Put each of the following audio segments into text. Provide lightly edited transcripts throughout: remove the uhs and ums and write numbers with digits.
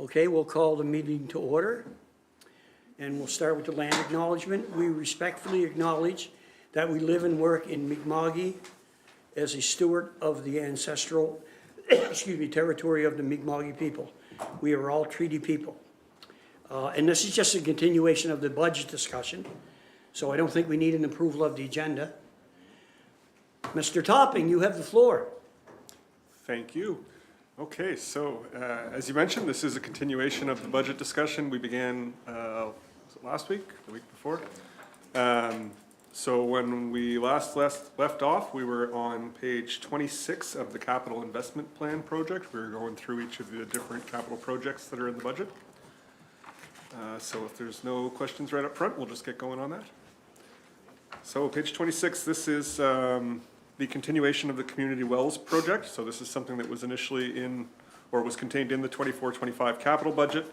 Okay, we'll call the meeting to order, and we'll start with the land acknowledgement. We respectfully acknowledge that we live and work in Mi'kma'ki as a steward of the ancestral, territory of the Mi'kma'ki people. We are all treaty people. And this is just a continuation of the budget discussion, so I don't think we need an approval of the agenda. Mr. Topping, you have the floor. Thank you. Okay, so as you mentioned, this is a continuation of the budget discussion we began was it last week, the week before. So when we left off, we were on page 26 of the capital investment plan project. We were going through each of the different capital projects that are in the budget. So if there's no questions right up front, we'll just get going on that. So page 26, this is the continuation of the community wells project. So this is something that was initially in, or was contained in the 24-25 capital budget.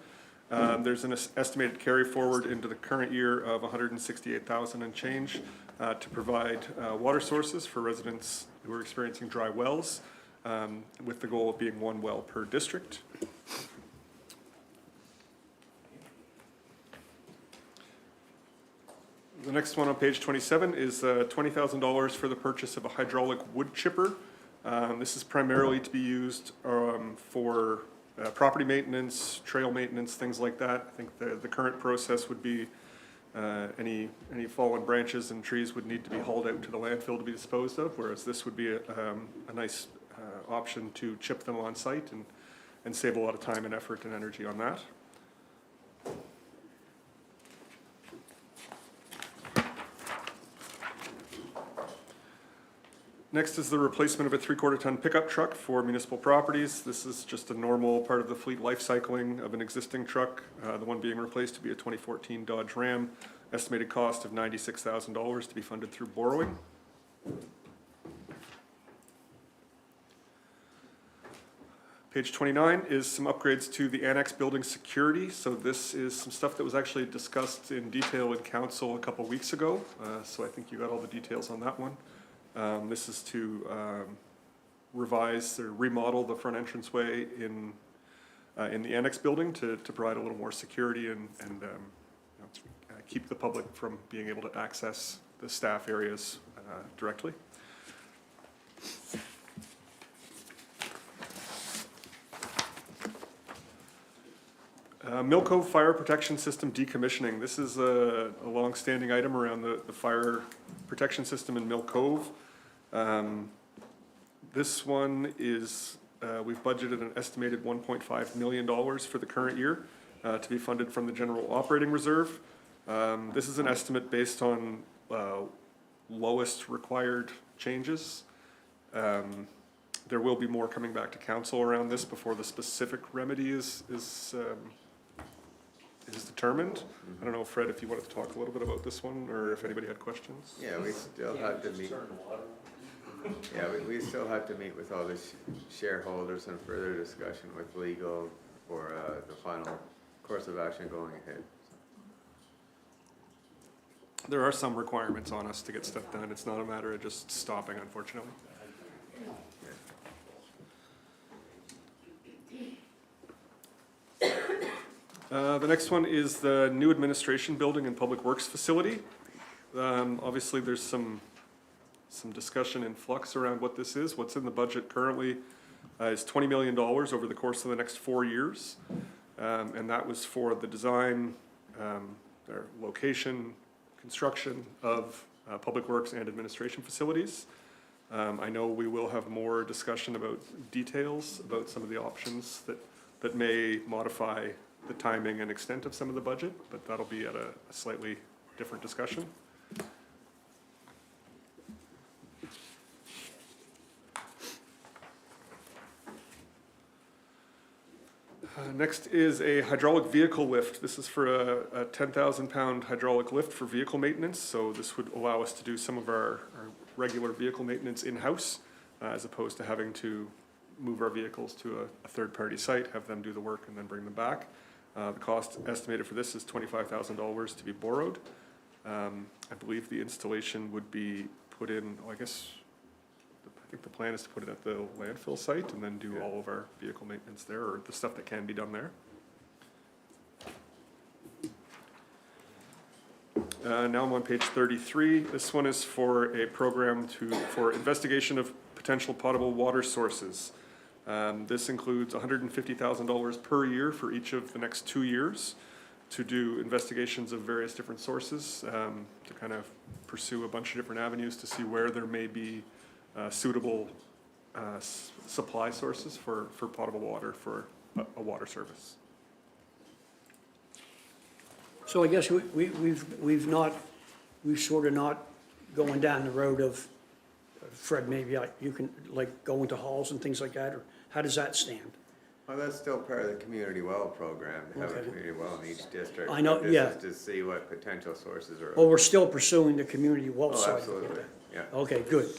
There's an estimated carry forward into the current year of 168,000 and change to provide water sources for residents who are experiencing dry wells, with the goal of being one well per district. The next one on page 27 is $20,000 for the purchase of a hydraulic wood chipper. This is primarily to be used for property maintenance, trail maintenance, things like that. I think the current process would be any fallen branches and trees would need to be hauled out to the landfill to be disposed of, whereas this would be a nice option to chip them on site and save a lot of time and effort and energy on that. Next is the replacement of a 3/4 ton pickup truck for municipal properties. This is just a normal part of the fleet life cycling of an existing truck. The one being replaced to be a 2014 Dodge Ram. Estimated cost of $96,000 to be funded through borrowing. Page 29 is some upgrades to the annex building security. So this is some stuff that was actually discussed in detail in council a couple weeks ago. So I think you got all the details on that one. This is to revise or remodel the front entranceway in the annex building to provide a little more security and keep the public from being able to access the staff areas directly. Mill Cove Fire Protection System decommissioning. This is a long-standing item around the fire protection system in Mill Cove. This one is, we've budgeted an estimated $1.5 million for the current year to be funded from the general operating reserve. This is an estimate based on lowest required changes. There will be more coming back to council around this before the specific remedy is determined. I don't know, Fred, if you wanted to talk a little bit about this one, or if anybody had questions. Yeah, we still have to meet. Yeah, we still have to meet with all the shareholders and further discussion with legal for the final course of action going ahead. There are some requirements on us to get stuff done. It's not a matter of just stopping, unfortunately. The next one is the new administration building and public works facility. Obviously, there's some discussion in flux around what this is. What's in the budget currently is $20 million over the course of the next 4 years. And that was for the design, their location, construction of public works and administration facilities. I know we will have more discussion about details about some of the options that may modify the timing and extent of some of the budget, but that'll be at a slightly different discussion. Next is a hydraulic vehicle lift. This is for a 10,000 pound hydraulic lift for vehicle maintenance. So this would allow us to do some of our regular vehicle maintenance in-house, as opposed to having to move our vehicles to a third-party site, have them do the work and then bring them back. The cost estimated for this is $25,000 to be borrowed. I believe the installation would be put in, I think the plan is to put it at the landfill site and then do all of our vehicle maintenance there, or the stuff that can be done there. Now I'm on page 33. This one is for a program for investigation of potential potable water sources. This includes $150,000 per year for each of the next 2 years to do investigations of various different sources, to kind of pursue a bunch of different avenues to see where there may be suitable supply sources for potable water for a water service. So I guess we've sort of not going down the road of, Fred, maybe you can, like, go into halls and things like that, or how does that stand? Well, that's still part of the community well program, to have a Okay. community well in each district. I know, But yeah. This is to see what potential sources are. Well, we're still pursuing the community well Oh, side. absolutely, yeah. Okay, good.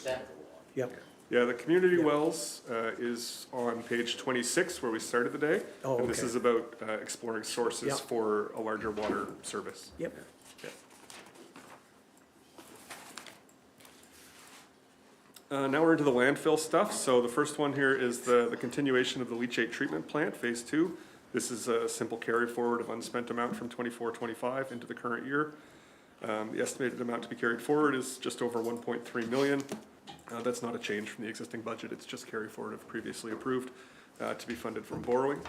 Yep. Yeah, the community wells is on page 26 where we started the day. Oh, And this okay. is about exploring sources Yep. for a larger water service. Yep. Now we're into the landfill stuff. So the first one here is the continuation of the leachate treatment plant, phase 2. This is a simple carry forward of unspent amount from 24-25 into the current year. The estimated amount to be carried forward is just over 1.3 million. That's not a change from the existing budget. It's just carry forward of previously approved to be funded from borrowing.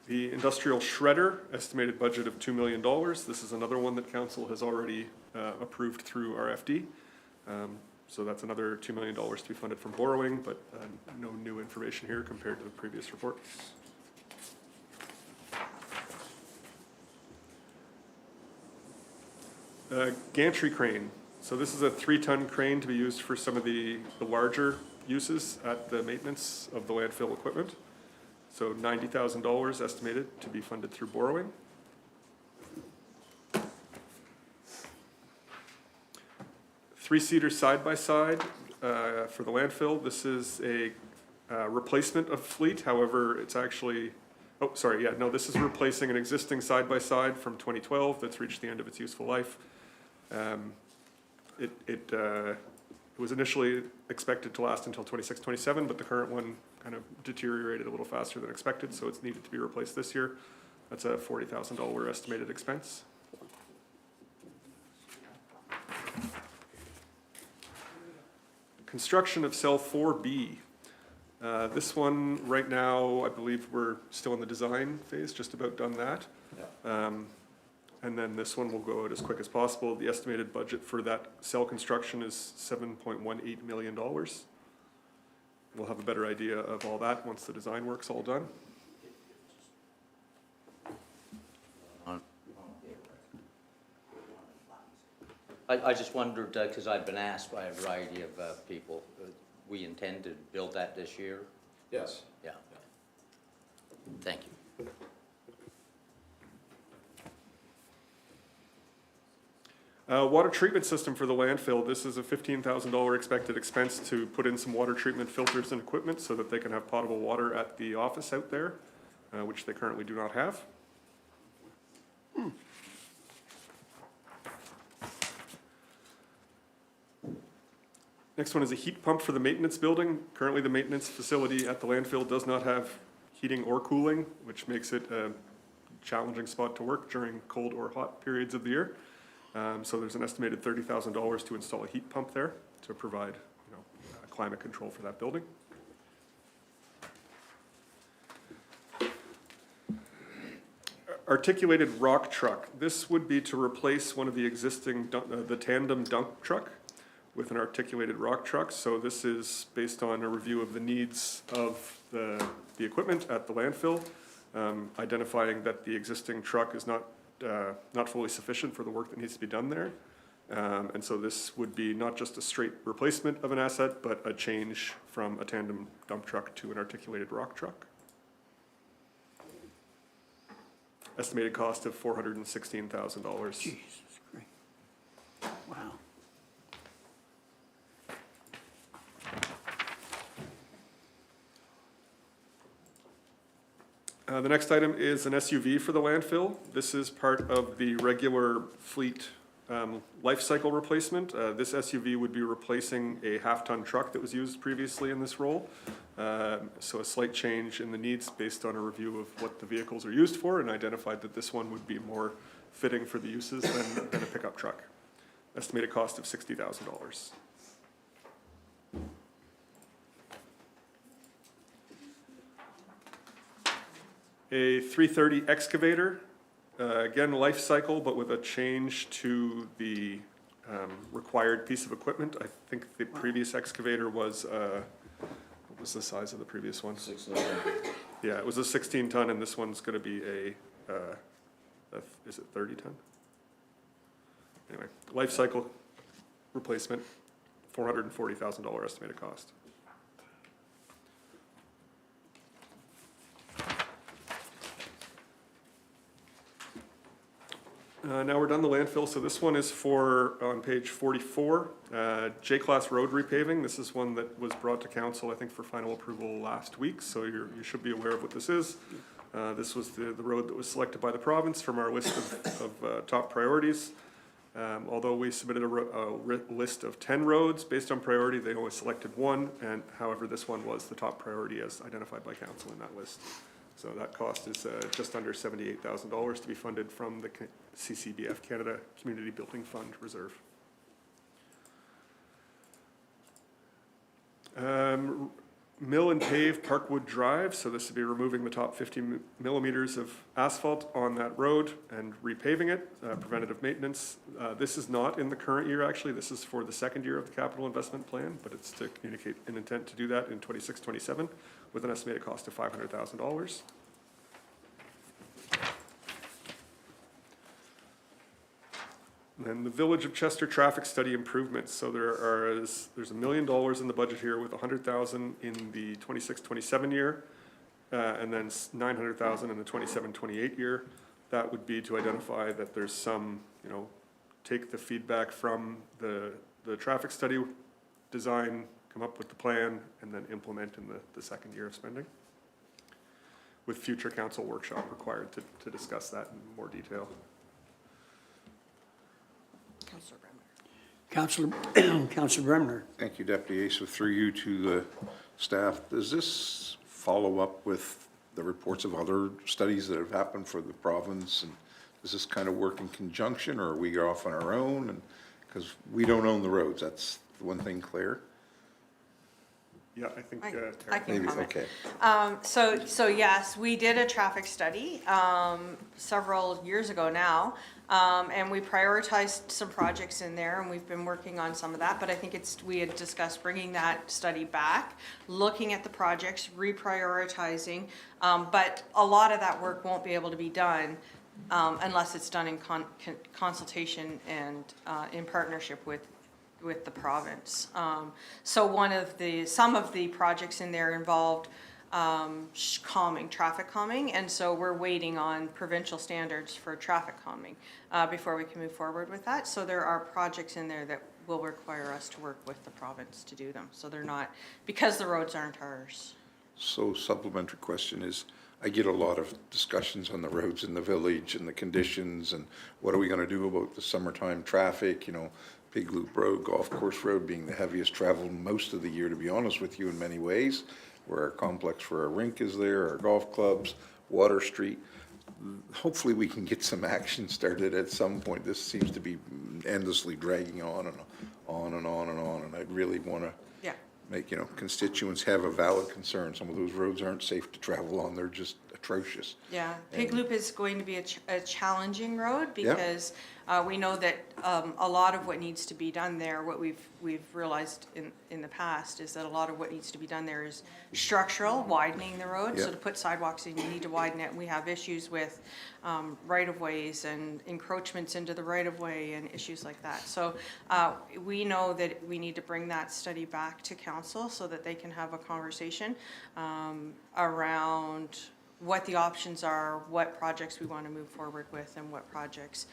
The industrial shredder, estimated budget of $2 million. This is another one that council has already approved through RFD. So that's another $2 million to be funded from borrowing, but no new information here compared to the previous report. Gantry crane. So this is a 3-ton crane to be used for some of the larger uses at the maintenance of the landfill equipment. So $90,000 estimated to be funded through borrowing. Three-seater side-by-side for the landfill. This is a replacement of fleet, however, it's actually, this is replacing an existing side-by-side from 2012 that's reached the end of its useful life. It was initially expected to last until 26-27, but the current one kind of deteriorated a little faster than expected, so it's needed to be replaced this year. That's a $40,000 estimated expense. Construction of cell 4B. This one, right now, I believe we're still in the design phase, just about done that. And then this one will go out as quick as possible. The estimated budget for that cell construction is $7.18 million. We'll have a better idea of all that once the design work's all done. I just wondered, because I've been asked by a variety of people, we intend to build that this year? Yes. Yeah. Thank you. Water treatment system for the landfill. This is a $15,000 expected expense to put in some water treatment filters and equipment so that they can have potable water at the office out there, which they currently do not have. Next one is a heat pump for the maintenance building. Currently, the maintenance facility at the landfill does not have heating or cooling, which makes it a challenging spot to work during cold or hot periods of the year. So there's an estimated $30,000 to install a heat pump there to provide, climate control for that building. Articulated rock truck. This would be to replace one of the existing, the tandem dump truck with an articulated rock truck. So this is based on a review of the needs of the equipment at the landfill, identifying that the existing truck is not fully sufficient for the work that needs to be done there. And so this would be not just a straight replacement of an asset, but a change from a tandem dump truck to an articulated rock truck. Estimated cost of $416,000. Jesus Christ. Wow. The next item is an SUV for the landfill. This is part of the regular fleet Life cycle replacement. This SUV would be replacing a half-ton truck that was used previously in this role. So a slight change in the needs based on a review of what the vehicles are used for, and identified that this one would be more fitting for the uses than a pickup truck. Estimated cost of $60,000. A 330 excavator, again, life cycle, but with a change to the required piece of equipment. I think the previous excavator was, what was the size of the previous one? 16. Yeah, it was a 16 ton, and this one's gonna be is it 30 ton? Anyway, life cycle replacement, $440,000 estimated cost. Now we're done the landfill, so this one is for, on page 44, J-class road repaving. This is one that was brought to council, I think, for final approval last week, so you should be aware of what this is. This was the road that was selected by the province from our list of top priorities. Although we submitted a list of 10 roads based on priority, they only selected one, and however, this one was the top priority as identified by council in that list. So that cost is just under $78,000 to be funded from the CCBF Canada Community Building Fund Reserve. Mill and pave Parkwood Drive, so this would be removing the top 50 millimeters of asphalt on that road and repaving it, preventative maintenance. This is not in the current year, actually. This is for the second year of the capital investment plan, but it's to communicate an intent to do that in 26-27 with an estimated cost of $500,000. And the Village of Chester traffic study improvements. So there's $1 million in the budget here with $100,000 in the 26-27 year, and then $900,000 in the 27-28 year. That would be to identify that there's some, take the feedback from the traffic study design, come up with the plan, and then implement in the second year of spending, with future council workshop required to discuss that in more detail. Councillor Bremner. Thank you, Deputy Asa. Through you to the staff, does this follow up with the reports of other studies that have happened for the province? And does this kind of work in conjunction, or are we off on our own? And because we don't own the roads, that's the one thing clear. Yeah, I think. I can Maybe, comment. okay. So yes, we did a traffic study several years ago now, and we prioritized some projects in there, and we've been working on some of that. But I think we had discussed bringing that study back, looking at the projects, reprioritizing. But a lot of that work won't be able to be done unless it's done in consultation and in partnership with the province. So some of the projects in there involved traffic calming, and so we're waiting on provincial standards for traffic calming before we can move forward with that. So there are projects in there that will require us to work with the province to do them. So they're not, because the roads aren't ours. So supplementary question is, I get a lot of discussions on the roads in the village and the conditions and what are we going to do about the summertime traffic, Pig Loop Road, Golf Course Road being the heaviest traveled most of the year, to be honest with you, in many ways, where our complex for our rink is there, our golf clubs, Water Street. Hopefully we can get some action started at some point. This seems to be endlessly dragging on and on and on and on, and I'd really want to make, constituents have a valid concern. Some of those roads aren't safe to travel on. They're just atrocious. Yeah, Pig Loop is going to be a challenging road because we know that a lot of what needs to be done there, what we've realized in the past, is that a lot of what needs to be done there is structural, widening the road. So to put sidewalks in, you need to widen it. We have issues with right-of-ways and encroachments into the right-of-way and issues like that. So we know that we need to bring that study back to council so that they can have a conversation around what the options are, what projects we want to move forward with, and what projects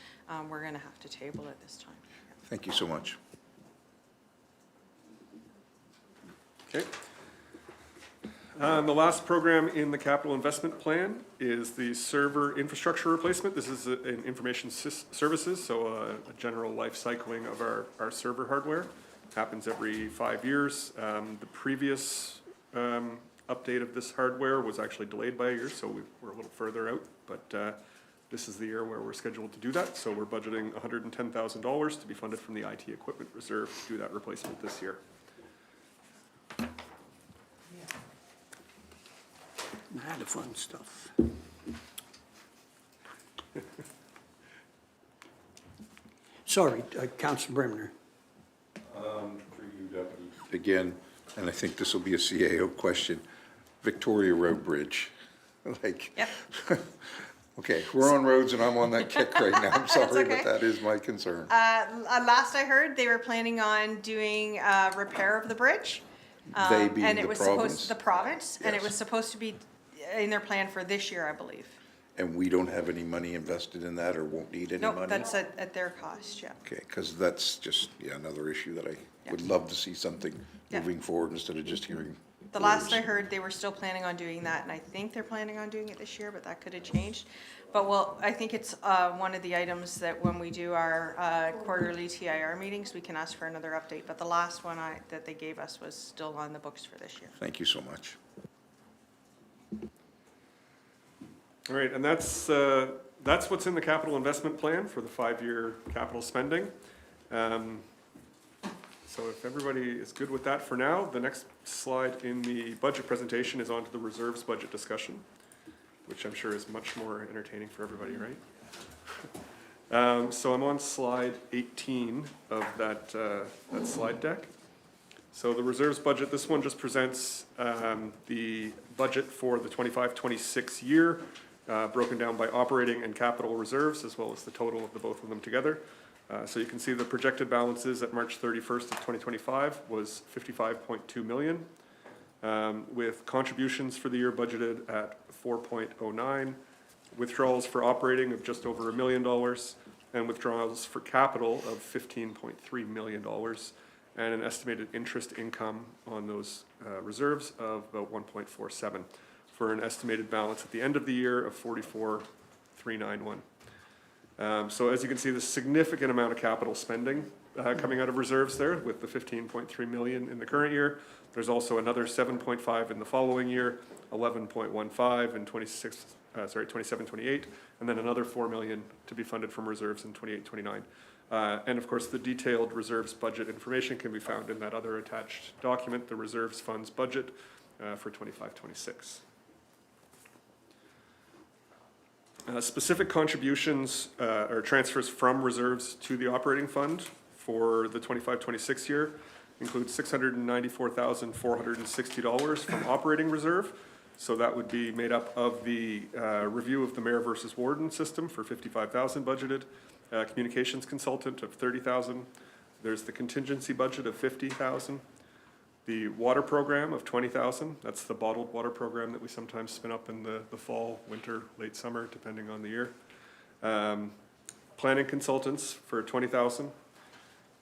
we're going to have to table at this time. Thank you so much. Okay. The last program in the capital investment plan is the server infrastructure replacement. This is an information services, so a general life cycling of our server hardware. Happens every 5 years. The previous update of this hardware was actually delayed by a year, so we're a little further out, but this is the year where we're scheduled to do that, so we're budgeting $110,000 to be funded from the IT equipment reserve to do that replacement this year. The fun stuff. Sorry, Councilor Bremner. For you, Deputy. Again, and I think this will be a CAO question, Victoria Road Bridge, like. Yep. Okay, we're on roads and I'm on that kick right now, I'm sorry, okay. but that is my concern. Last I heard, they were planning on doing repair of the bridge. They being And it the was province? supposed, the province, and it Yes. was supposed to be in their plan for this year, I believe. And we don't have any money invested in that or won't need any money? No, that's at their cost, yeah. Okay, because that's just, another issue that I Yeah. would love to see something Yeah. moving forward instead of just hearing. The last I words. heard, they were still planning on doing that, and I think they're planning on doing it this year, but that could have changed. But well, I think it's one of the items that when we do our quarterly TIR meetings, we can ask for another update. But the last one that they gave us was still on the books for this year. Thank you so much. All right, and that's what's in the capital investment plan for the 5-year capital spending. So if everybody is good with that for now, the next slide in the budget presentation is on to the reserves budget discussion, which I'm sure is much more entertaining for everybody, right? So I'm on slide 18 of that slide deck. So the reserves budget, this one just presents the budget for the 25-26 year, broken down by operating and capital reserves, as well as the total of the both of them together. So you can see the projected balances at March 31st of 2025 was 55.2 million, with contributions for the year budgeted at 4.09, withdrawals for operating of just over $1 million, and withdrawals for capital of $15.3 million, and an estimated interest income on those reserves of about 1.47, for an estimated balance at the end of the year of 44,391. So as you can see, the significant amount of capital spending coming out of reserves there, with the 15.3 million in the current year. There's also another 7.5 in the following year, 11.15 in 27-28, and then another 4 million to be funded from reserves in 28-29. And of course, the detailed reserves budget information can be found in that other attached document, the reserves funds budget for 25-26. Specific contributions or transfers from reserves to the operating fund for the 25-26 year include $694,460 from operating reserve. So that would be made up of the review of the mayor versus warden system for $55,000 budgeted, communications consultant of $30,000. There's the contingency budget of $50,000. The water program of $20,000, that's the bottled water program that we sometimes spin up in the fall, winter, late summer, depending on the year. Planning consultants for $20,000.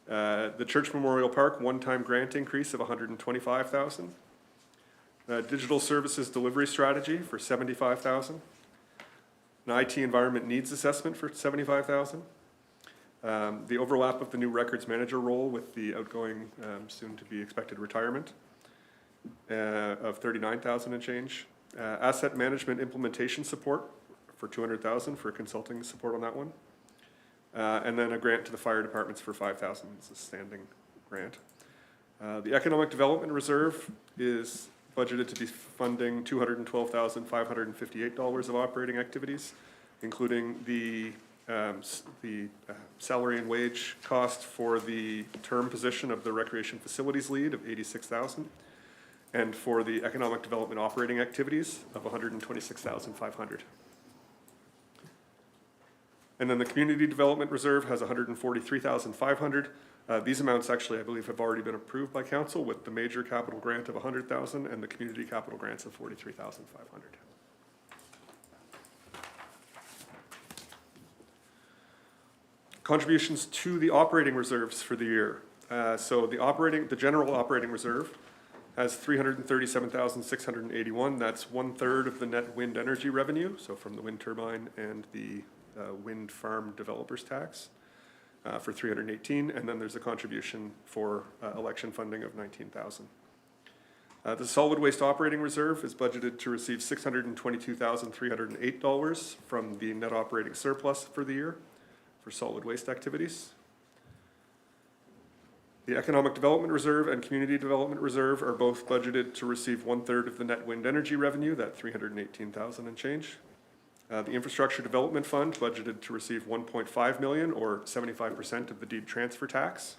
The Church Memorial Park one-time grant increase of $125,000. Digital services delivery strategy for $75,000. An IT environment needs assessment for $75,000. The overlap of the new records manager role with the outgoing, soon-to-be expected retirement of $39,000 and change. Asset management implementation support for $200,000 for consulting support on that one. And then a grant to the fire departments for $5,000. It's a standing grant. The economic development reserve is budgeted to be funding $212,558 of operating activities, including the salary and wage cost for the term position of the recreation facilities lead of $86,000, and for the economic development operating activities of $126,500. And then the community development reserve has $143,500. These amounts actually, I believe, have already been approved by council, with the major capital grant of $100,000 and the community capital grants of $43,500. Contributions to the operating reserves for the year. So the general operating reserve has 337,681. That's 1/3 of the net wind energy revenue, so from the wind turbine and the wind farm developers tax for 318, and then there's a contribution for election funding of 19,000. The solid waste operating reserve is budgeted to receive $622,308 from the net operating surplus for the year for solid waste activities. The Economic Development Reserve and Community Development Reserve are both budgeted to receive 1/3 of the net wind energy revenue, that 318,000 and change. The Infrastructure Development Fund budgeted to receive 1.5 million, or 75% of the deed transfer tax.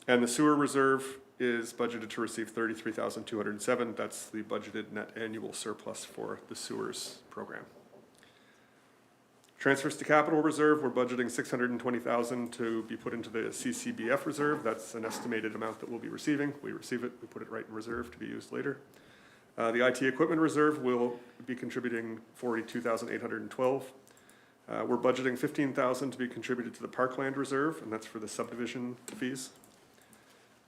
And the Sewer Reserve is budgeted to receive 33,207. That's the budgeted net annual surplus for the sewers program. Transfers to capital reserve, we're budgeting 620,000 to be put into the CCBF reserve. That's an estimated amount that we'll be receiving. We receive it, we put it right in reserve to be used later. The IT equipment reserve will be contributing 42,812. We're budgeting 15,000 to be contributed to the parkland reserve, and that's for the subdivision fees.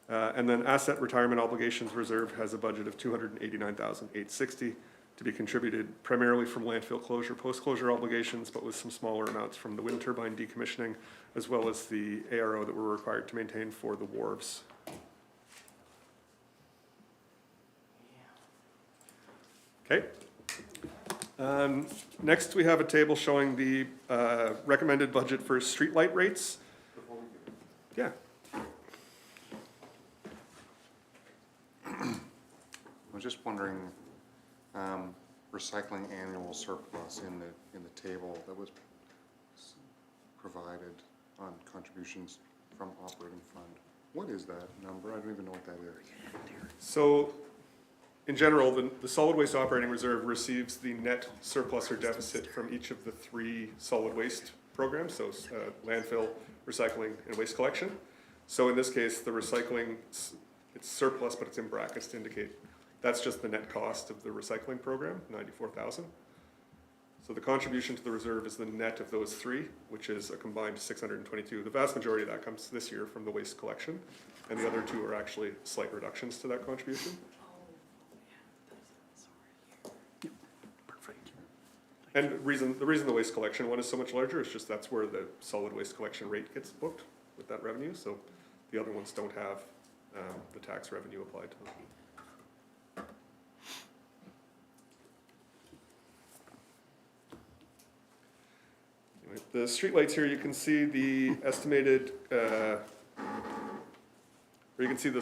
And then asset retirement obligations reserve has a budget of 289,860 to be contributed primarily from landfill closure, post-closure obligations, but with some smaller amounts from the wind turbine decommissioning, as well as the ARO that we're required to maintain for the wharves. Okay. Next, we have a table showing the recommended budget for streetlight rates. Yeah. I was just wondering, recycling annual surplus in the table that was provided on contributions from operating fund. What is that number? I don't even know what that is. So, in general, the solid waste operating reserve receives the net surplus or deficit from each of the 3 solid waste programs, so landfill, recycling, and waste collection. So in this case, the recycling, it's surplus, but it's in brackets to indicate that's just the net cost of the recycling program, 94,000. So the contribution to the reserve is the net of those 3, which is a combined 622. The vast majority of that comes this year from the waste collection, and the other 2 are actually slight reductions to that contribution. And the reason the waste collection one is so much larger is just that's where the solid waste collection rate gets booked with that revenue, so the other ones don't have the tax revenue applied to them. Anyway, the streetlights here, you can see the estimated, or you can see the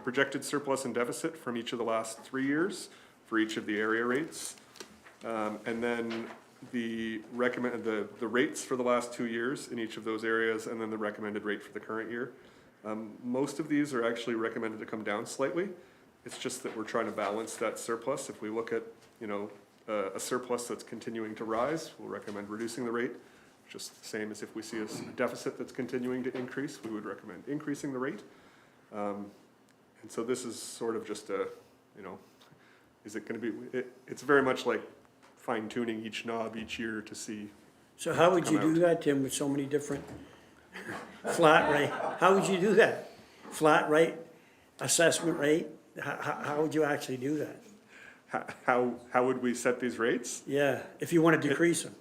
projected surplus and deficit from each of the last 3 years for each of the area rates. And then the rates for the last 2 years in each of those areas, and then the recommended rate for the current year. Most of these are actually recommended to come down slightly. It's just that we're trying to balance that surplus. If we look at, a surplus that's continuing to rise, we'll recommend reducing the rate. Just the same as if we see a deficit that's continuing to increase, we would recommend increasing the rate. And so this is sort of just a, is it going to be, it's very much like fine tuning each knob each year to see. So how would you do that, Tim, with so many different flat rate? How would you do that? Flat rate, assessment rate? How would you actually do that? How would we set these rates? Yeah, if you want to decrease them.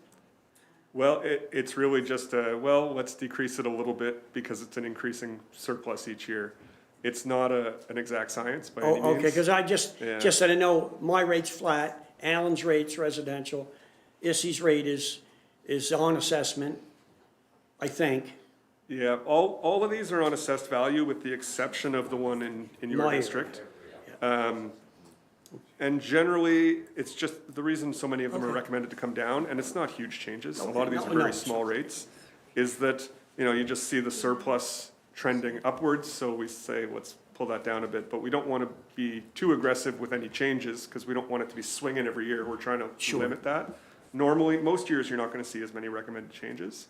Well, it's really just let's decrease it a little bit because it's an increasing surplus each year. It's not an exact science by any means. Oh, okay, because I just Yeah. that I know my rate's flat, Alan's rate's residential, Issy's rate is on assessment, I think. Yeah, all of these are on assessed value with the exception of the one in your My area. district. And generally, it's just the reason so many of them are Okay. recommended to come down, and it's not huge changes. A Okay, lot of these no, are very no. small rates, is that, you just see the surplus trending upwards, so we say, let's pull that down a bit, but we don't want to be too aggressive with any changes, because we don't want it to be swinging every year. We're trying to Sure. limit that. Normally, most years, you're not going to see as many recommended changes.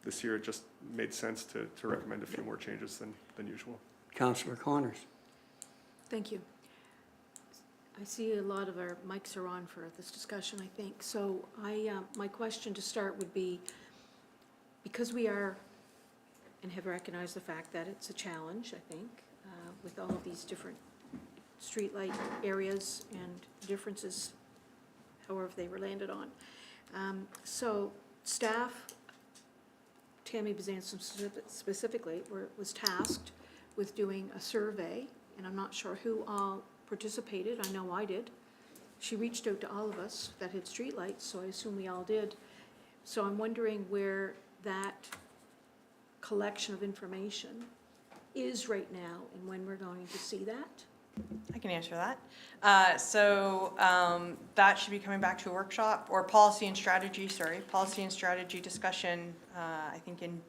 This year, it just made sense to recommend a few more changes than usual. Councillor Connors. Thank you. I see a lot of our mics are on for this discussion, I think. So my question to start would be, because we are and have recognized the fact that it's a challenge, I think, with all of these different streetlight areas and differences, however they were landed on. So staff, Tammy Bezanson specifically, was tasked with doing a survey, and I'm not sure who all participated. I know I did. She reached out to all of us that had streetlights, so I assume we all did. So I'm wondering where that collection of information is right now and when we're going to see that. I can answer that. That should be coming back to a workshop or policy and strategy discussion, I think in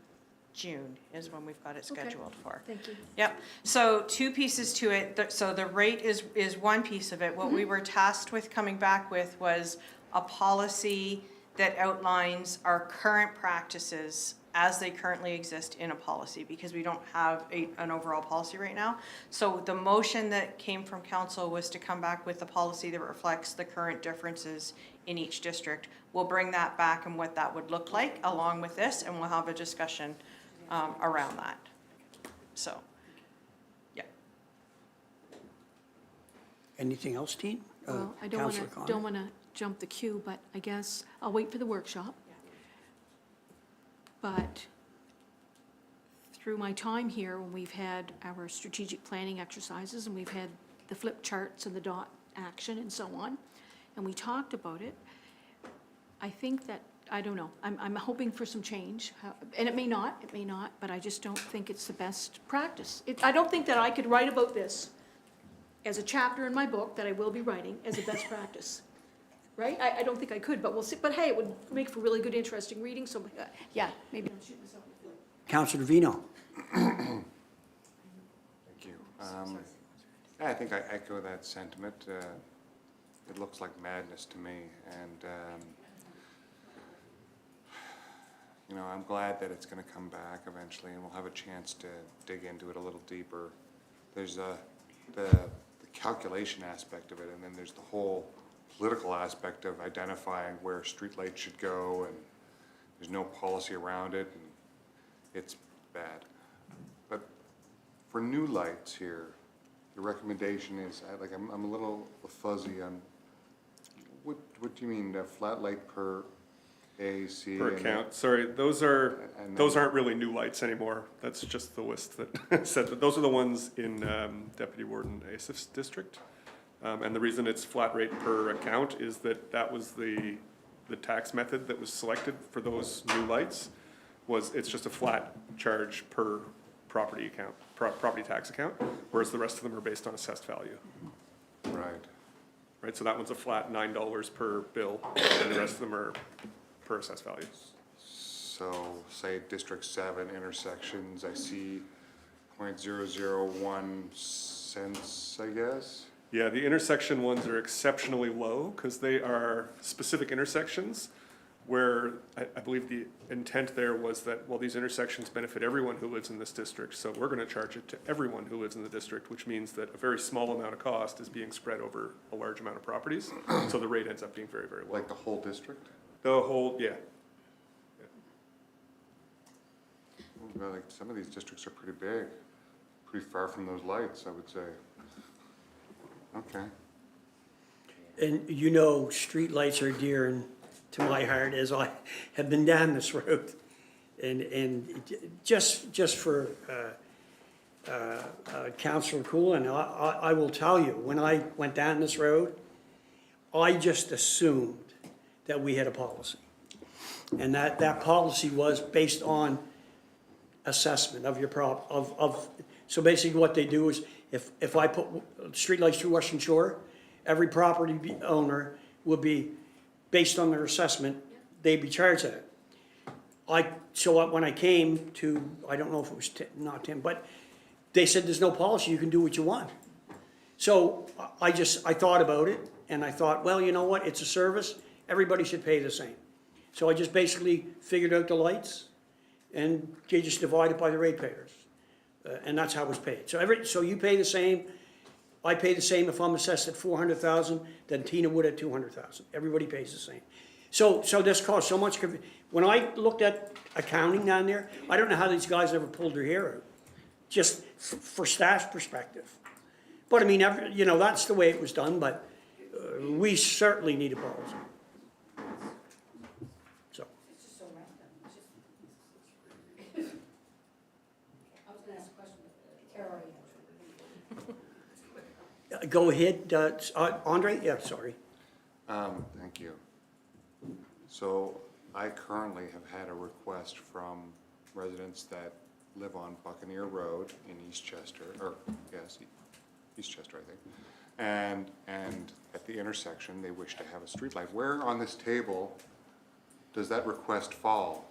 June is when we've got it Okay. scheduled for. Thank you. Yep, so two pieces to it. So the rate is one piece of it. What we were tasked with coming back with was a policy that outlines our current practices as they currently exist in a policy, because we don't have an overall policy right now. So the motion that came from council was to come back with a policy that reflects the current differences in each district. We'll bring that back and what that would look like along with this, and we'll have a discussion around that. So, yeah. Anything else, Teen? Well, I Councillor don't Connor? wanna jump the queue, but I guess I'll wait for the workshop. But through my time here, when we've had our strategic planning exercises and we've had the flip charts and the dot action and so on, and we talked about it, I think that, I don't know, I'm hoping for some change, and it may not, but I just don't think it's the best practice. I don't think that I could write about this as a chapter in my book that I will be writing as a best practice. Right? I don't think I could, but we'll see. But hey, it would make for really good, interesting reading, so, yeah, maybe I'm shooting myself in the foot. Councillor Vino? Thank you. Yeah, I think I echo that sentiment. It looks like madness to me, and, you know, I'm glad that it's gonna come back eventually, and we'll have a chance to dig into it a little deeper. There's the calculation aspect of it, and then there's the whole political aspect of identifying where streetlights should go, and there's no policy around it, and it's bad. But for new lights here, the recommendation is, I'm a little fuzzy on, what do you mean, a flat light per AC? Per account, sorry, those aren't really new lights anymore. That's just the list that said that those are the ones in Deputy Warden Asif's district. And the reason it's flat rate per account is that was the tax method that was selected for those new lights, it's just a flat charge per property account, property tax account, whereas the rest of them are based on assessed value. Right. Right, so that one's a flat $9 per bill, and the rest of them are per assessed value. So, say District 7 intersections, I see 0.001 cents, I guess? Yeah, the intersection ones are exceptionally low because they are specific intersections where I believe the intent there was that, well, these intersections benefit everyone who lives in this district, so we're gonna charge it to everyone who lives in the district, which means that a very small amount of cost is being spread over a large amount of properties, so the rate ends up being very, very low. Like the whole district? The whole, yeah. Well, like, some of these districts are pretty big, pretty far from those lights, I would say. Okay. And you know, streetlights are dear and to my heart as I have been down this road. And just for Councillor Coolin, I will tell you, when I went down this road, I just assumed that we had a policy. And that policy was based on assessment of your so basically what they do is, if I put streetlights through Western Shore, every property owner will be, based on their assessment, they'd be charged that. So when I came to, I don't know if it was not Tim, but they said there's no policy, you can do what you want. So I thought about it, and I thought, well, you know what, it's a service, everybody should pay the same. So I just basically figured out the lights, and they just divide it by the ratepayers. And that's how it was paid. So you pay the same, I pay the same if I'm assessed at 400,000, than Tina would at 200,000. Everybody pays the same. So this caused so much, when I looked at accounting down there, I don't know how these guys ever pulled their hair out. just for staff's perspective. But I mean, you know, that's the way it was done, but we certainly need a policy. So, go ahead, Andre, yeah, sorry. Thank you. So I currently have had a request from residents that live on Buccaneer Road in Eastchester, or yes, Eastchester, I think. And at the intersection, they wish to have a streetlight. Where on this table does that request fall?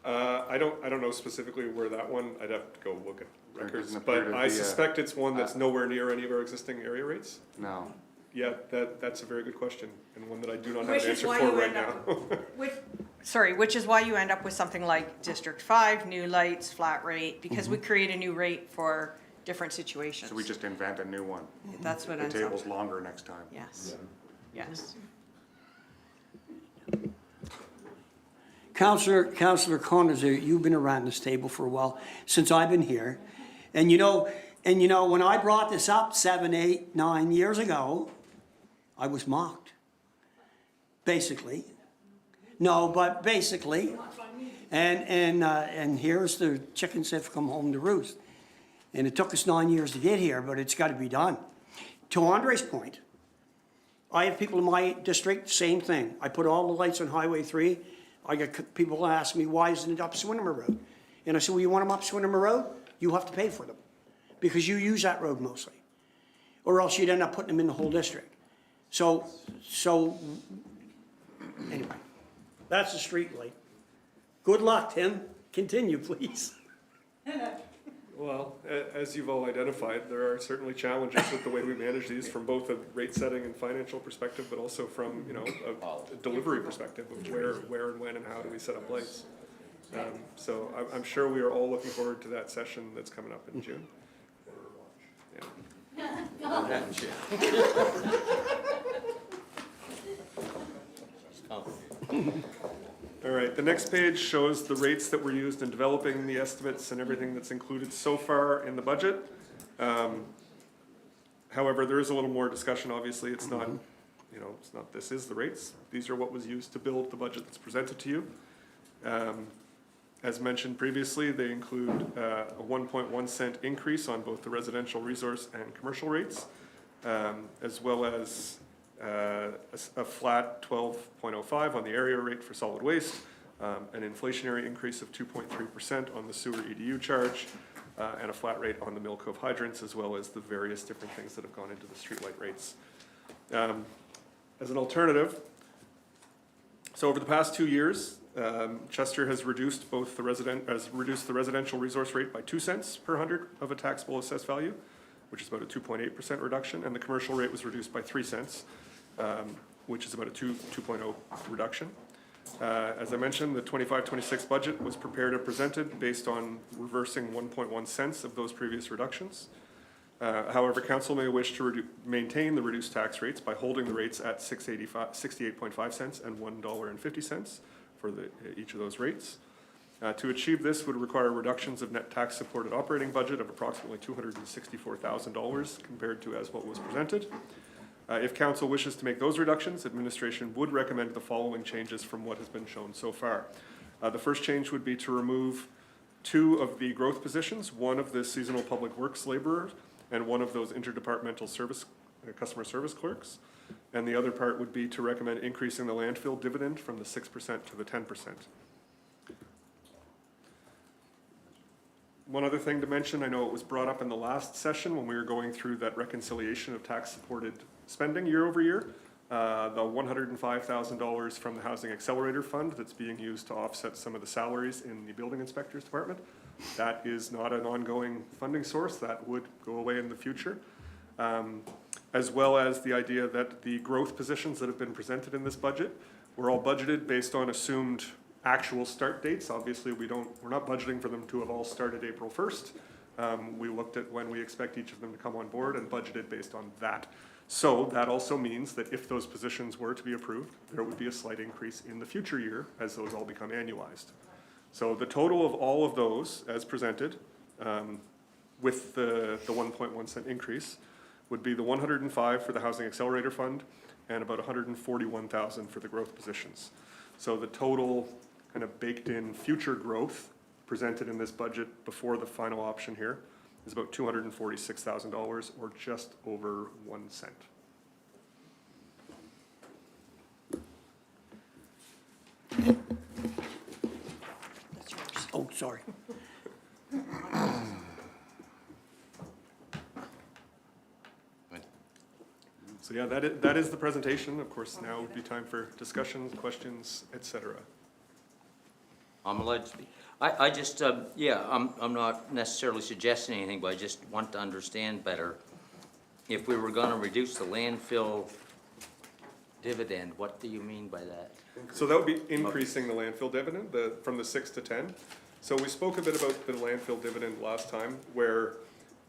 I don't know specifically where that one, I'd have to go look at There records, doesn't appear but to I be a- suspect it's one that's nowhere near any of our existing area rates. No. Yeah, that's a very good question, and one that I do not have Which an is answer why for you right end up- now. Which is why you end up with something like District 5, new lights, flat rate, because we create a new rate for different situations. So we just invent a new one. That's what The ends up. table's longer next time. Yes, yes. Councillor Connors, you've been around this table for a while, since I've been here. And you know, when I brought this up 7, 8, 9 years ago, I was mocked. Basically. No, but basically. And here's the chickens have come home to roost. And it took us 9 years to get here, but it's got to be done. To Andre's point, I have people in my district, same thing. I put all the lights on Highway 3. I get people ask me, why isn't it up Swinnermer Road? And I said, well, you want them up Swinnermer Road? You have to pay for them, because you use that road mostly. Or else you'd end up putting them in the whole district. So, anyway, that's a street light. Good luck, Tim. Continue, please. Well, as you've all identified, there are certainly challenges with the way we manage these from both a rate setting and financial perspective, but also from, you know, a delivery perspective of where and when and how do we set up lights. So I'm sure we are all looking forward to that session that's coming up in June. Yeah. All right, the next page shows the rates that were used in developing the estimates and everything that's included so far in the budget. However, there is a little more discussion, obviously. It's not, you know, it's not this is the rates. These are what was used to build the budget that's presented to you. As mentioned previously, they include a 1.1 cent increase on both the residential resource and commercial rates, as well as a flat 12.05 on the area rate for solid waste, an inflationary increase of 2.3% on the sewer EDU charge, and a flat rate on the Mill Cove hydrants, as well as the various different things that have gone into the streetlight rates. As an alternative, so over the past 2 years, Chester has reduced the residential resource rate by 2 cents per hundred of a taxable assessed value, which is about a 2.8% reduction, and the commercial rate was reduced by 3 cents, which is about a 2.0 reduction. As I mentioned, the 25-26 budget was prepared and presented based on reversing 1.1 cents of those previous reductions. However, council may wish to maintain the reduced tax rates by holding the rates at 68.5 cents and $1.50 for each of those rates. To achieve this would require reductions of net tax supported operating budget of approximately $264,000 compared to as what was presented. If council wishes to make those reductions, administration would recommend the following changes from what has been shown so far. The first change would be to remove 2 of the growth positions, 1 of the seasonal public works laborers and 1 of those interdepartmental service, customer service clerks. And the other part would be to recommend increasing the landfill dividend from the 6% to the 10%. One other thing to mention, I know it was brought up in the last session when we were going through that reconciliation of tax-supported spending year over year. The $105,000 from the Housing Accelerator Fund that's being used to offset some of the salaries in the Building Inspector's Department. That is not an ongoing funding source. That would go away in the future. As well as the idea that the growth positions that have been presented in this budget were all budgeted based on assumed actual start dates. Obviously, we're not budgeting for them to have all started April 1st. We looked at when we expect each of them to come on board and budgeted based on that. So that also means that if those positions were to be approved, there would be a slight increase in the future year as those all become annualized. So the total of all of those, as presented, with the 1.1 cent increase, would be the 105 for the Housing Accelerator Fund and about 141,000 for the growth positions. So the total kind of baked-in future growth presented in this budget before the final option here is about $246,000, or just over 1 cent. That's yours. Oh, sorry. So yeah, that is the presentation. Of course, now would be time for discussions, questions, et cetera. I'm allowed to speak. I just, yeah, I'm not necessarily suggesting anything, but I just want to understand better. If we were gonna reduce the landfill dividend, what do you mean by that? So that would be increasing the landfill dividend, from the 6 to 10. So we spoke a bit about the landfill dividend last time, where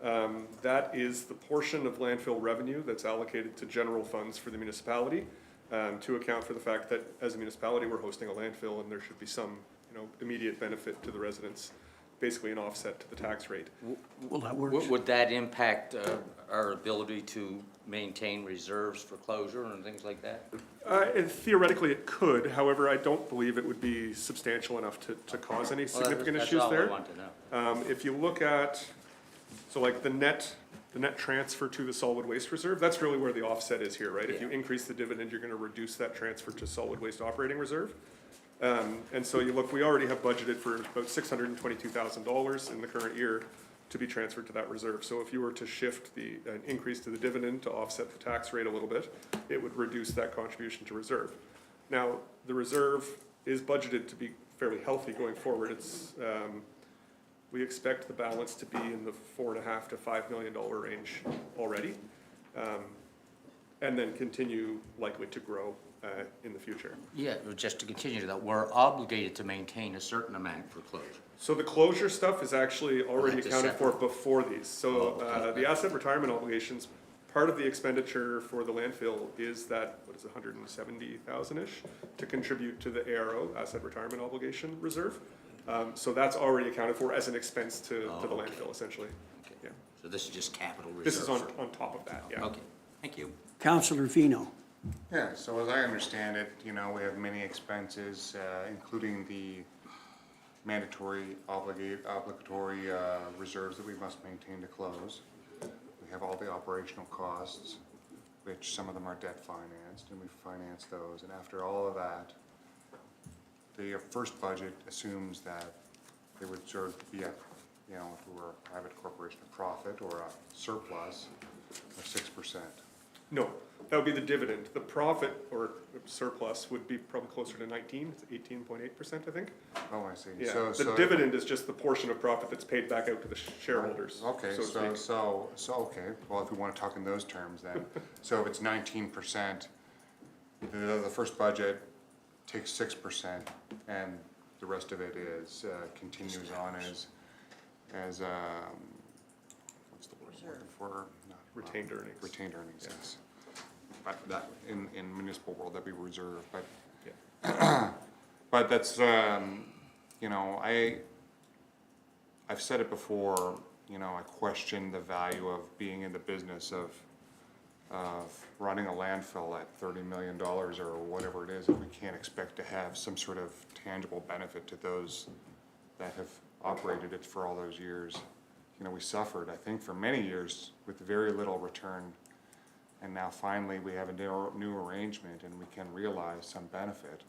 that is the portion of landfill revenue that's allocated to general funds for the municipality, to account for the fact that as a municipality, we're hosting a landfill and there should be some, immediate benefit to the residents, basically an offset to the tax rate. Well, that works. Would that impact our ability to maintain reserves for closure and things like that? Theoretically, it could. However, I don't believe it would be substantial enough to cause any significant issues there. That's all I want to know. If you look at, so like the net transfer to the solid waste reserve, that's really where the offset is here, right? If you Yeah. increase the dividend, you're gonna reduce that transfer to solid waste operating reserve. And so you look, we already have budgeted for about $622,000 in the current year to be transferred to that reserve. So if you were to shift an increase to the dividend to offset the tax rate a little bit, it would reduce that contribution to reserve. Now, the reserve is budgeted to be fairly healthy going forward. It's, we expect the balance to be in the $4.5 to $5 million range already, and then continue likely to grow in the future. Yeah, just to continue to that, we're obligated to maintain a certain amount for closure. So the closure stuff is actually already that's accounted for separate. before these. So Oh, okay. the asset retirement obligations, part of the expenditure for the landfill is that, 170,000-ish to contribute to the ARO, asset retirement obligation reserve. So that's already accounted for as an expense to the okay. landfill, essentially. Okay. Yeah. So this is just capital reserve? This is on top of that, yeah. Okay, thank you. Councillor Vino. Yeah, so as I understand it, we have many expenses, including the mandatory obligatory reserves that we must maintain to close. We have all the operational costs, which some of them are debt financed, and we finance those. And after all of that, the first budget assumes that there would sort of be a, if we were a private corporation, a profit or a surplus of 6%. No, that would be the dividend. The profit or surplus would be probably closer to 19, it's 18.8%, I think. Oh, I see. Yeah, So the dividend is just the portion of profit that's paid back out to the shareholders. Okay, so to speak. so, okay, well, if we wanna talk in those terms then, so if it's 19%, the first budget takes 6%, and the rest of it is, continues on as, what's the word I'm looking for? Retained earnings. Retained earnings, Yeah. yes. But that, in municipal world, that'd be reserve, but, Yeah. but that's, I've said it before, I question the value of being in the business of running a landfill at $30 million or whatever it is, if we can't expect to have some sort of tangible benefit to those that have operated it for all those years. We suffered, I think, for many years with very little return, and now finally we have a new arrangement and we can realize some benefit.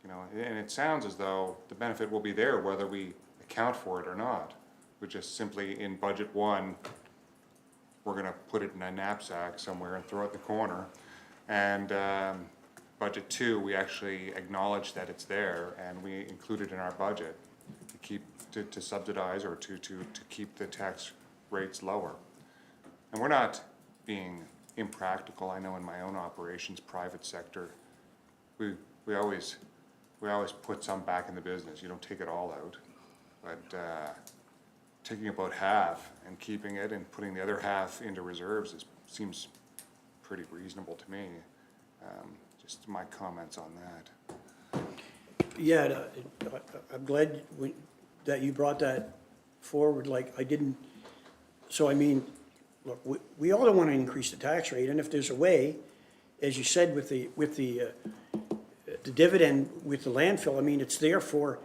And it sounds as though the benefit will be there whether we account for it or not. We just simply, in budget one, we're gonna put it in a knapsack somewhere and throw it in the corner. And budget two, we actually acknowledge that it's there and we include it in our budget to keep, to subsidize or to keep the tax rates lower. And we're not being impractical. I know in my own operations, private sector, we always put some back in the business. You don't take it all out, but taking about half and keeping it and putting the other half into reserves seems pretty reasonable to me. Just my comments on that. Yeah, I'm glad that you brought that forward, like, I didn't, so I mean, look, we all don't want to increase the tax rate, and if there's a way, as you said with the dividend with the landfill, I mean, it's there for,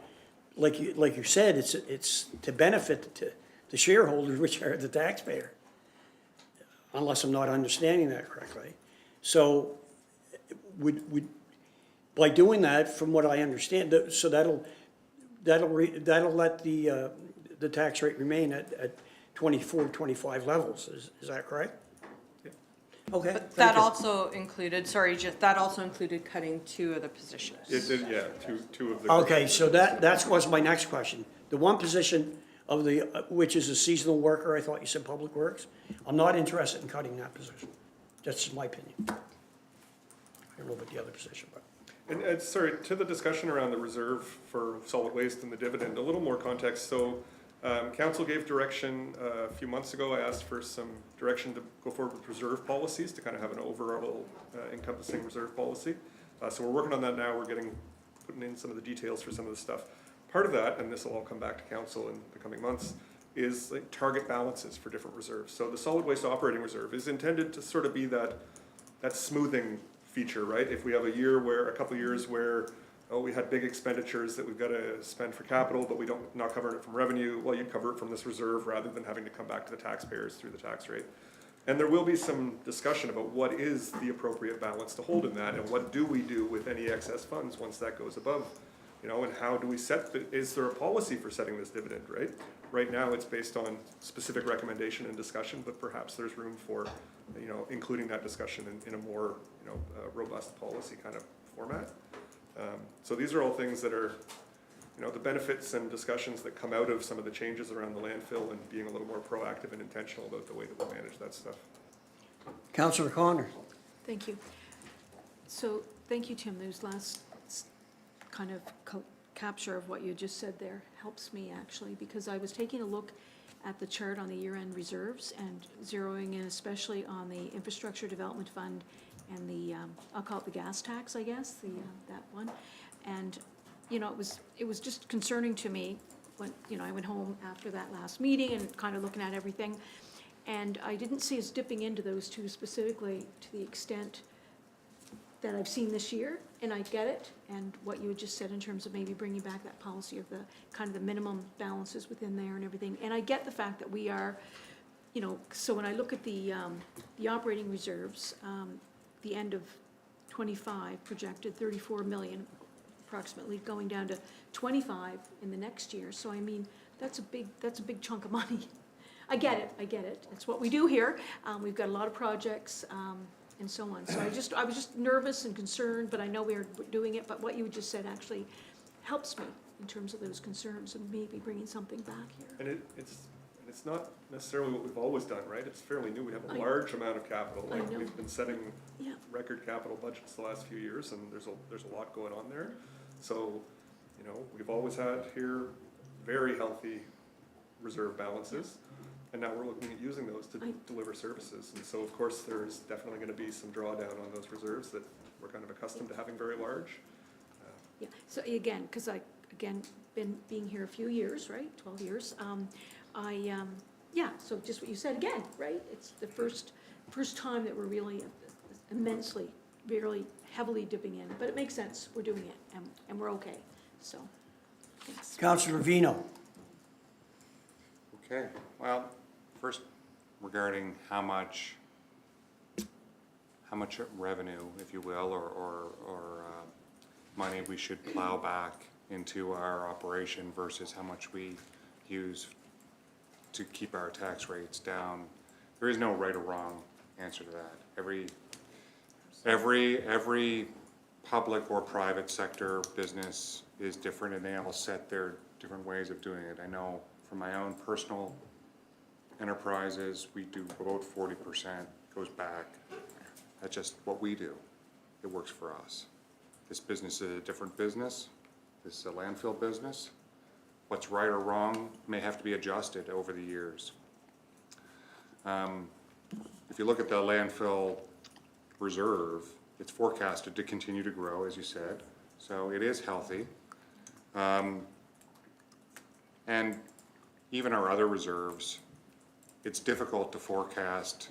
like you said, it's to benefit the shareholders, which are the taxpayer, unless I'm not understanding that correctly. So, by doing that, from what I understand, so that'll let the tax rate remain at 24, 25 levels, is that correct? Okay, But thank that you. also included, sorry, that also included cutting 2 of the positions. It did, yeah, two of the. Okay, so that was my next question. The one position of the, which is a seasonal worker, I thought you said Public Works, I'm not interested in cutting that position. That's just my opinion. I don't know about the other position, but. And sorry, to the discussion around the reserve for solid waste and the dividend, a little more context. So, council gave direction a few months ago. I asked for some direction to go forward with reserve policies to kind of have an overall encompassing reserve policy. So we're working on that now. We're putting in some of the details for some of the stuff. Part of that, and this will all come back to council in the coming months, is like target balances for different reserves. So the solid waste operating reserve is intended to sort of be that smoothing feature, right? If we have a couple of years where, we had big expenditures that we've got to spend for capital, but we not covering it from revenue, well, you'd cover it from this reserve rather than having to come back to the taxpayers through the tax rate. And there will be some discussion about what is the appropriate balance to hold in that, and what do we do with any excess funds once that goes above, and how do we is there a policy for setting this dividend, right? Right now, it's based on specific recommendation and discussion, but perhaps there's room for, including that discussion in a more, robust policy kind of format. So these are all things that are, the benefits and discussions that come out of some of the changes around the landfill and being a little more proactive and intentional about the way that we manage that stuff. Councillor Connor. Thank you. So, thank you, Tim. Those last kind of capture of what you just said there helps me actually, because I was taking a look at the chart on the year-end reserves and zeroing in especially on the Infrastructure Development Fund and the, I'll call it the gas tax, I guess, that one. And, it was just concerning to me when, I went home after that last meeting and kind of looking at everything. And I didn't see us dipping into those two specifically to the extent that I've seen this year, and I get it, and what you had just said in terms of maybe bringing back that policy of the kind of the minimum balances within there and everything. And I get the fact that we are, so when I look at the operating reserves, the end of 25 projected 34 million approximately, going down to 25 in the next year. So I mean, that's a big chunk of money. I get it. It's what we do here. We've got a lot of projects, and so on. So I was just nervous and concerned, but I know we are doing it. But what you just said actually helps me in terms of those concerns and maybe bringing something back here. And it's not necessarily what we've always done, right? It's fairly new. We have a large amount of capital. I Like know. we've been setting Yeah. record capital budgets the last few years, and there's a lot going on there. So, we've always had here very healthy reserve balances. And now we're looking at using those to deliver services. And so, of course, there's definitely going to be some drawdown on those reserves that we're kind of accustomed to having very large. Yeah, so again, because been being here a few years, right, 12 years, so just what you said again, right? It's the first time that we're really immensely, really heavily dipping in, but it makes sense, we're doing it, and we're okay, so, thanks. Councillor Vino. Okay, well, first regarding how much revenue, if you will, or money we should plow back into our operation versus how much we use to keep our tax rates down. There is no right or wrong answer to that. Every public or private sector business is different, and they all set their different ways of doing it. I know from my own personal enterprises, we do about 40% goes back. That's just what we do. It works for us. This business is a different business. This is a landfill business. What's right or wrong may have to be adjusted over the years. If you look at the landfill reserve, it's forecasted to continue to grow, as you said. So it is healthy. And even our other reserves, it's difficult to forecast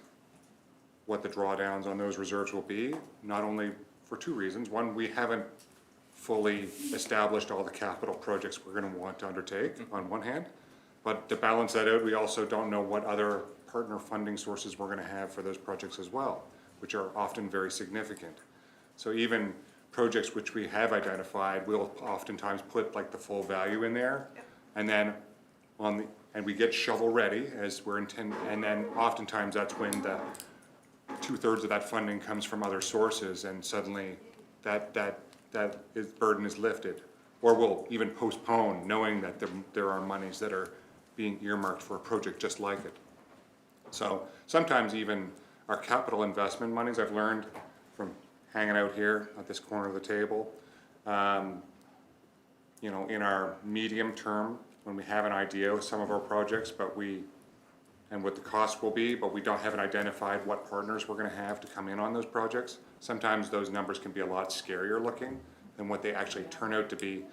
what the drawdowns on those reserves will be, not only for two reasons. One, we haven't fully established all the capital projects we're gonna want to undertake on one hand. But to balance that out, we also don't know what other partner funding sources we're gonna have for those projects as well, which are often very significant. So even projects which we have identified, we'll oftentimes put like the full value in there. And then and we get shovel ready as we're and then oftentimes that's when the 2/3 of that funding comes from other sources, and suddenly that burden is lifted. Or we'll even postpone, knowing that there are monies that are being earmarked for a project just like it. So sometimes even our capital investment monies, I've learned from hanging out here at this corner of the table, you know, in our medium term, when we have an idea of some of our projects, and what the cost will be, but we don't haven't identified what partners we're gonna have to come in on those projects, sometimes those numbers can be a lot scarier looking than what they actually turn out to be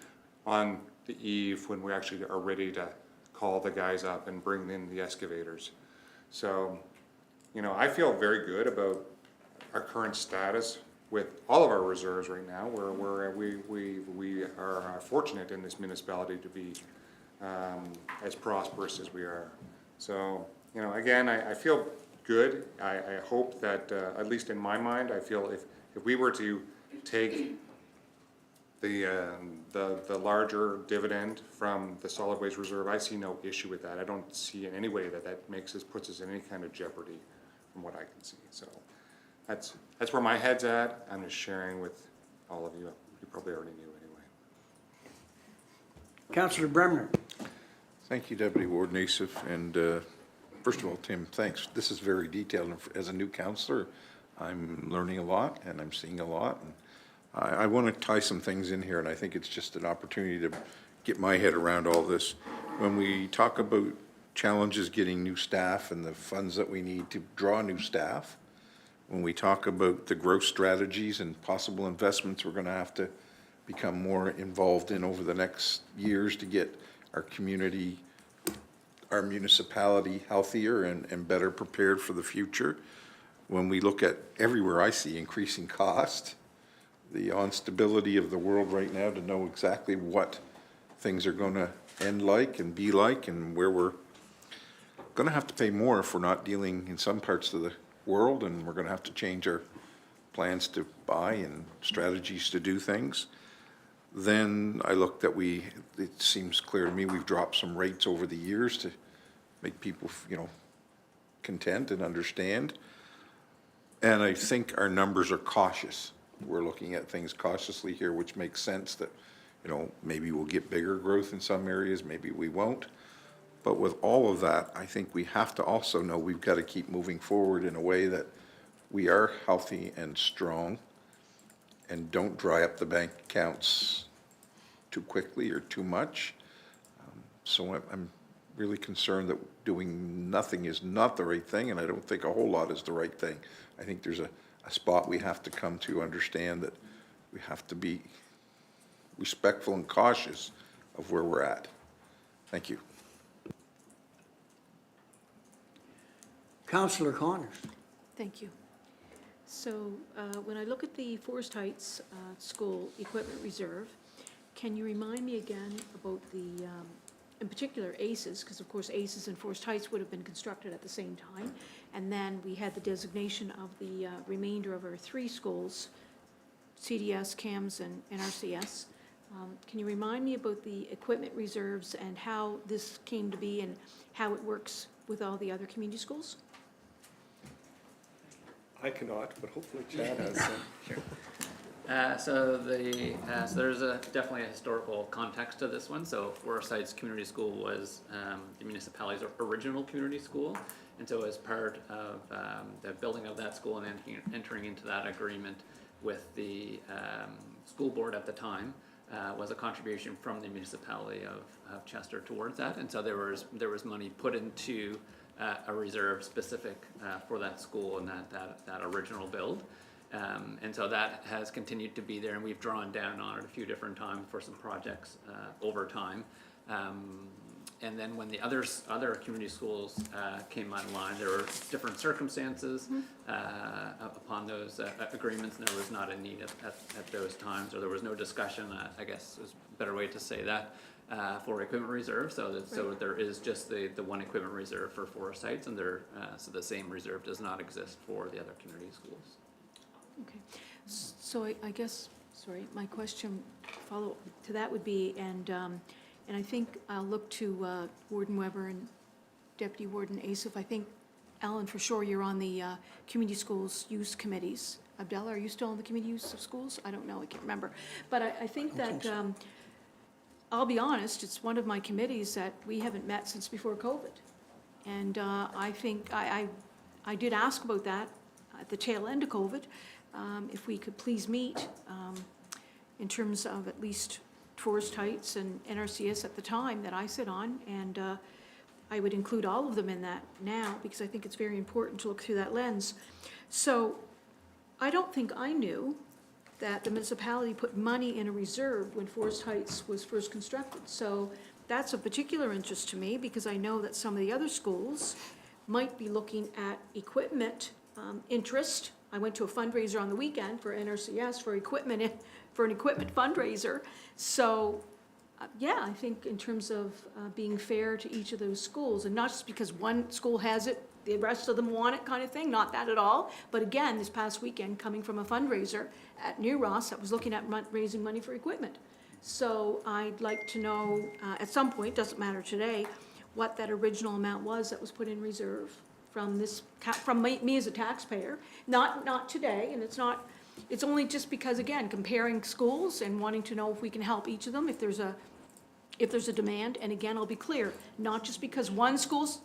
on the eve when we actually are ready to call the guys up and bring in the excavators. So, you know, I feel very good about our current status with all of our reserves right now, where we are fortunate in this municipality to be as prosperous as we are. So, you know, again, I feel good. I hope that, at least in my mind, I feel if we were to take the larger dividend from the solid waste reserve, I see no issue with that. I don't see in any way that puts us in any kind of jeopardy from what I can see. So that's where my head's at. I'm just sharing with all of you. You probably already knew anyway. Councillor Bremner. Thank you, Deputy Warden Asif, and first of all, Tim, thanks. This is very detailed, and as a new councillor, I'm learning a lot, and I'm seeing a lot, and I want to tie some things in here, and I think it's just an opportunity to get my head around all this. When we talk about challenges getting new staff and the funds that we need to draw new staff, when we talk about the growth strategies and possible investments we're going to have to become more involved in over the next years to get our community, our municipality healthier and better prepared for the future. When we look at everywhere I see increasing cost, the instability of the world right now to know exactly what things are going to end like and be like, and where we're going to have to pay more if we're not dealing in some parts of the world, and we're going to have to change our plans to buy and strategies to do things. Then I looked at it seems clear to me we've dropped some rates over the years to make people, you know, content and understand. And I think our numbers are cautious. We're looking at things cautiously here, which makes sense that, you know, maybe we'll get bigger growth in some areas, maybe we won't. But with all of that, I think we have to also know we've got to keep moving forward in a way that we are healthy and strong and don't dry up the bank accounts too quickly or too much. So I'm really concerned that doing nothing is not the right thing, and I don't think a whole lot is the right thing. I think there's a spot we have to come to understand that we have to be respectful and cautious of where we're at. Thank you. Councillor Connors. Thank you. So when I look at the Forest Heights School Equipment Reserve, can you remind me again about the, in particular ACES, because of course ACES and Forest Heights would have been constructed at the same time, and then we had the designation of the remainder of our 3 schools, CDS, CAMS, and RCS. Can you remind me about the equipment reserves and how this came to be and how it works with all the other community schools? I cannot, but hopefully Chad has some. So there's definitely a historical context to this one. So Forest Heights Community School was the municipality's original community school, and so as part of the building of that school and entering into that agreement with the school board at the time, was a contribution from the municipality of Chester towards that, and so there was money put into a reserve specific for that school and that original build. And so that has continued to be there, and we've drawn down on it a few different times for some projects over time. And then when the other community schools came online, there were different circumstances upon those agreements, and there was not a need at those times, or there was no discussion, I guess is a better way to say that, for equipment reserve. So there is just the one equipment reserve for Forest Heights, and so the same reserve does not exist for the other community schools. Okay, so I guess, sorry, my question follow to that would be, and I think I'll look to Warden Weber and Deputy Warden Asif. I think, Alan, for sure, you're on the community schools use committees. Abdallah, are you still on the community use of schools? I don't know, I can't remember. But I think that, I'll be honest, it's one of my committees that we haven't met since before COVID. And I think, I did ask about that at the tail end of COVID, if we could please meet in terms of at least Forest Heights and NRCS at the time that I sit on, and I would include all of them in that now, because I think it's very important to look through that lens. So I don't think I knew that the municipality put money in a reserve when Forest Heights was first constructed. So that's of particular interest to me, because I know that some of the other schools might be looking at equipment interest. I went to a fundraiser on the weekend for NRCS for equipment, for an equipment fundraiser. So, yeah, I think in terms of being fair to each of those schools, and not just because one school has it, the rest of them want it kind of thing, not that at all. But again, this past weekend, coming from a fundraiser at New Ross that was looking at raising money for equipment. So I'd like to know, at some point, doesn't matter today, what that original amount was that was put in reserve from this, from me as a taxpayer, not today, and it's only just because, again, comparing schools and wanting to know if we can help each of them, if there's a demand. And again, I'll be clear, not just because one school's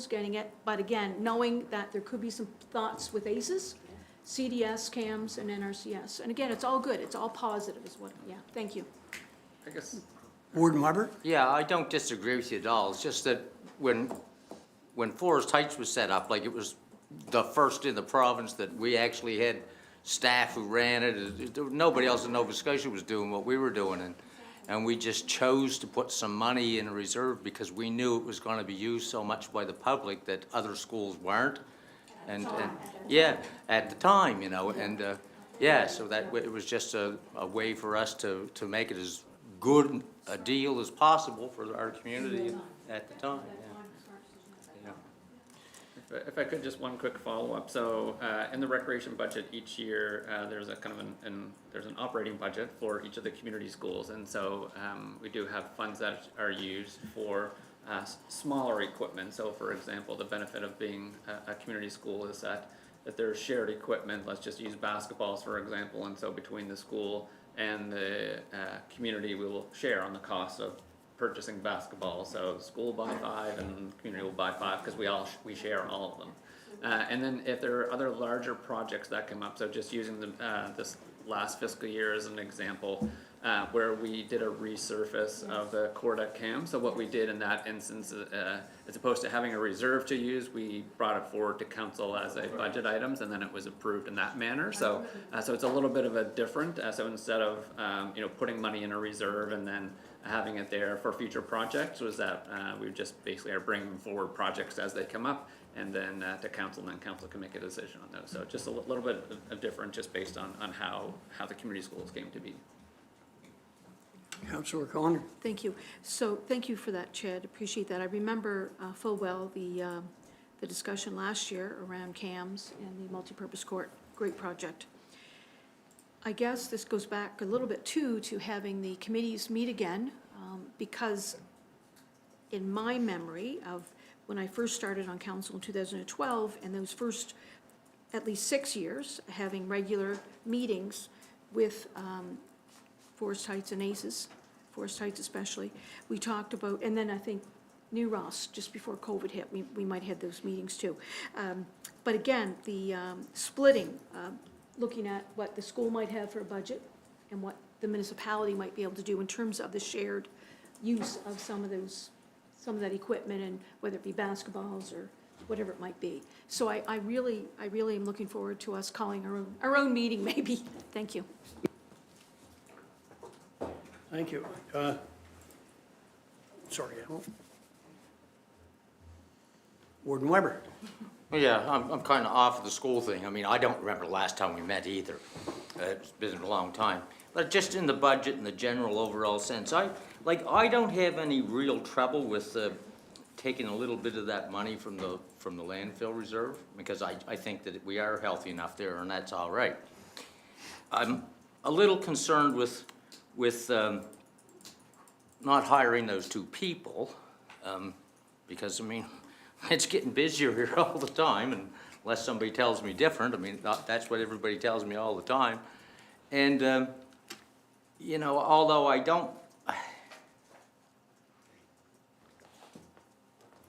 getting it, but again, knowing that there could be some thoughts with ACES, CDS, CAMS, and NRCS. And again, it's all good, it's all positive is what, yeah, thank you. I guess. Warden Weber? Yeah, I don't disagree with you at all. It's just that when Forest Heights was set up, like it was the first in the province that we actually had staff who ran it. Nobody else in Nova Scotia was doing what we were doing, and we just chose to put some money in a reserve because we knew it was going to be used so much by the public that other schools weren't. And yeah, at the time, you know, and yeah, so that it was just a way for us to make it as good a deal as possible for our community at the time. Yeah. If I could, just one quick follow-up. So in the recreation budget each year, there's a kind of there's an operating budget for each of the community schools, and so we do have funds that are used for smaller equipment. So for example, the benefit of being a community school is that there's shared equipment. Let's just use basketballs for example, and so between the school and the community, we will share on the cost of purchasing basketballs. So the school will buy 5 and the community will buy 5 because we share all of them. And then if there are other larger projects that come up, so just using this last fiscal year as an example, where we did a resurface of the Corda Cam. So what we did in that instance, as opposed to having a reserve to use, we brought it forward to council as a budget items, and then it was approved in that manner. So so it's a little bit of a different, so instead of putting money in a reserve and then having it there for future projects, was that we just basically are bringing forward projects as they come up, and then to council, and then council can make a decision on those. So just a little bit of different, just based on how the community schools came to be. Councillor Connor? Thank you. So thank you for that, Chad. Appreciate that. I remember full well the discussion last year around CAMS and the multipurpose court. Great project. I guess this goes back a little bit too to having the committees meet again, because in my memory of when I first started on council in 2012, and those first at least 6 years having regular meetings with Forest Heights and ACES, Forest Heights especially, we talked about, and then I think New Ross, just before COVID hit, we might have those meetings too. But again, the splitting, looking at what the school might have for a budget and what the municipality might be able to do in terms of the shared use of some of that equipment, and whether it be basketballs or whatever it might be. So I really am looking forward to us calling our own meeting maybe. Thank you. Thank you. Sorry, Al. Warden Weber. Well, yeah, I'm kind of off of the school thing. I mean, I don't remember the last time we met either. It's been a long time. But just in the budget and the general overall sense, I don't have any real trouble with taking a little bit of that money from the landfill reserve, because I think that we are healthy enough there, and that's all right. I'm a little concerned with not hiring those two people, because, I mean, it's getting busier here all the time, and unless somebody tells me different, I mean, that's what everybody tells me all the time. And, you know, although I don't,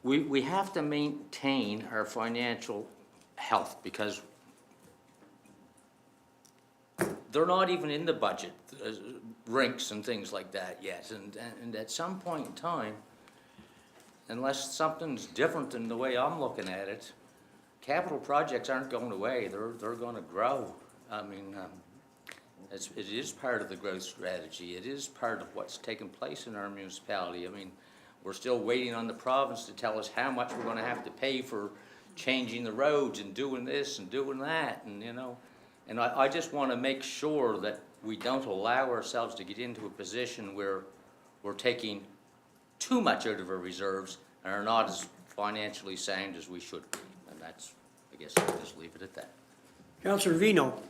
we have to maintain our financial health, because they're not even in the budget, rinks and things like that yet. And at some point in time, unless something's different than the way I'm looking at it, capital projects aren't going away. They're going to grow. I mean, it is part of the growth strategy. It is part of what's taking place in our municipality. I mean, we're still waiting on the province to tell us how much we're going to have to pay for changing the roads and doing this and doing that, and, you know. And I just want to make sure that we don't allow ourselves to get into a position where we're taking too much out of our reserves and are not as financially sound as we should be. And that's, I guess I'll just leave it at that. Councillor Vino.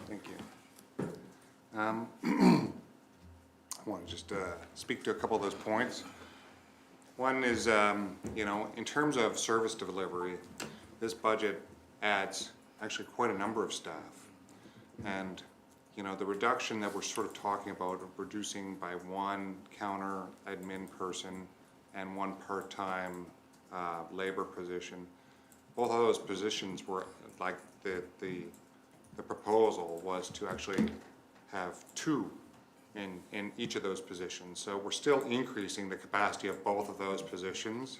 Thank you. I want to just speak to a couple of those points. One is, you know, in terms of service delivery, this budget adds actually quite a number of staff. And, you know, the reduction that we're sort of talking about, of reducing by one counter admin person and one part-time labor position, both of those positions were, like, the proposal was to actually have two in each of those positions. So we're still increasing the capacity of both of those positions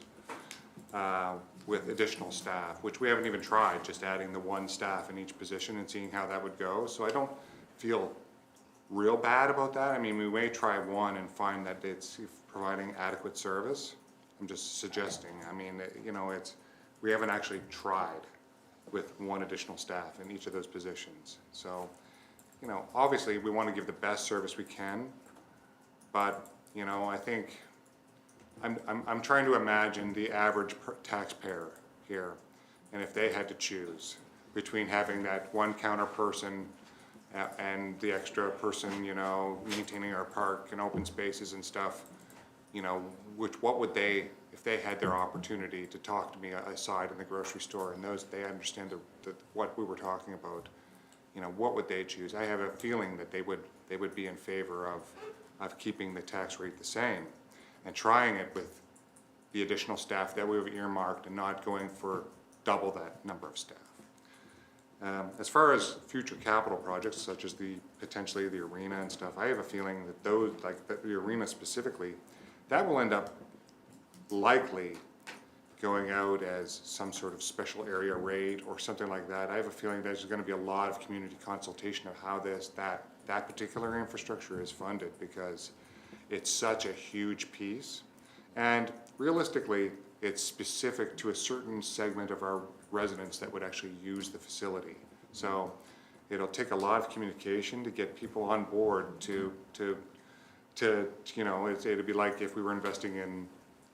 with additional staff, which we haven't even tried, just adding the one staff in each position and seeing how that would go. So I don't feel real bad about that. I mean, we may try one and find that it's providing adequate service. I'm just suggesting. I mean, you know, we haven't actually tried with one additional staff in each of those positions. So, you know, obviously we want to give the best service we can, but, you know, I think I'm trying to imagine the average taxpayer here, and if they had to choose between having that one counter person and the extra person, you know, maintaining our park and open spaces and stuff, you know, what would they, if they had their opportunity to talk to me aside in the grocery store and they understand what we were talking about, you know, what would they choose? I have a feeling that they would be in favor of keeping the tax rate the same and trying it with the additional staff that we've earmarked and not going for double that number of staff. As far as future capital projects, such as potentially the arena and stuff, I have a feeling that those, like the arena specifically, that will end up likely going out as some sort of special area rate or something like that. I have a feeling there's going to be a lot of community consultation of how that particular infrastructure is funded, because it's such a huge piece. And realistically, it's specific to a certain segment of our residents that would actually use the facility. So it'll take a lot of communication to get people on board to you know, it'd be like if we were investing in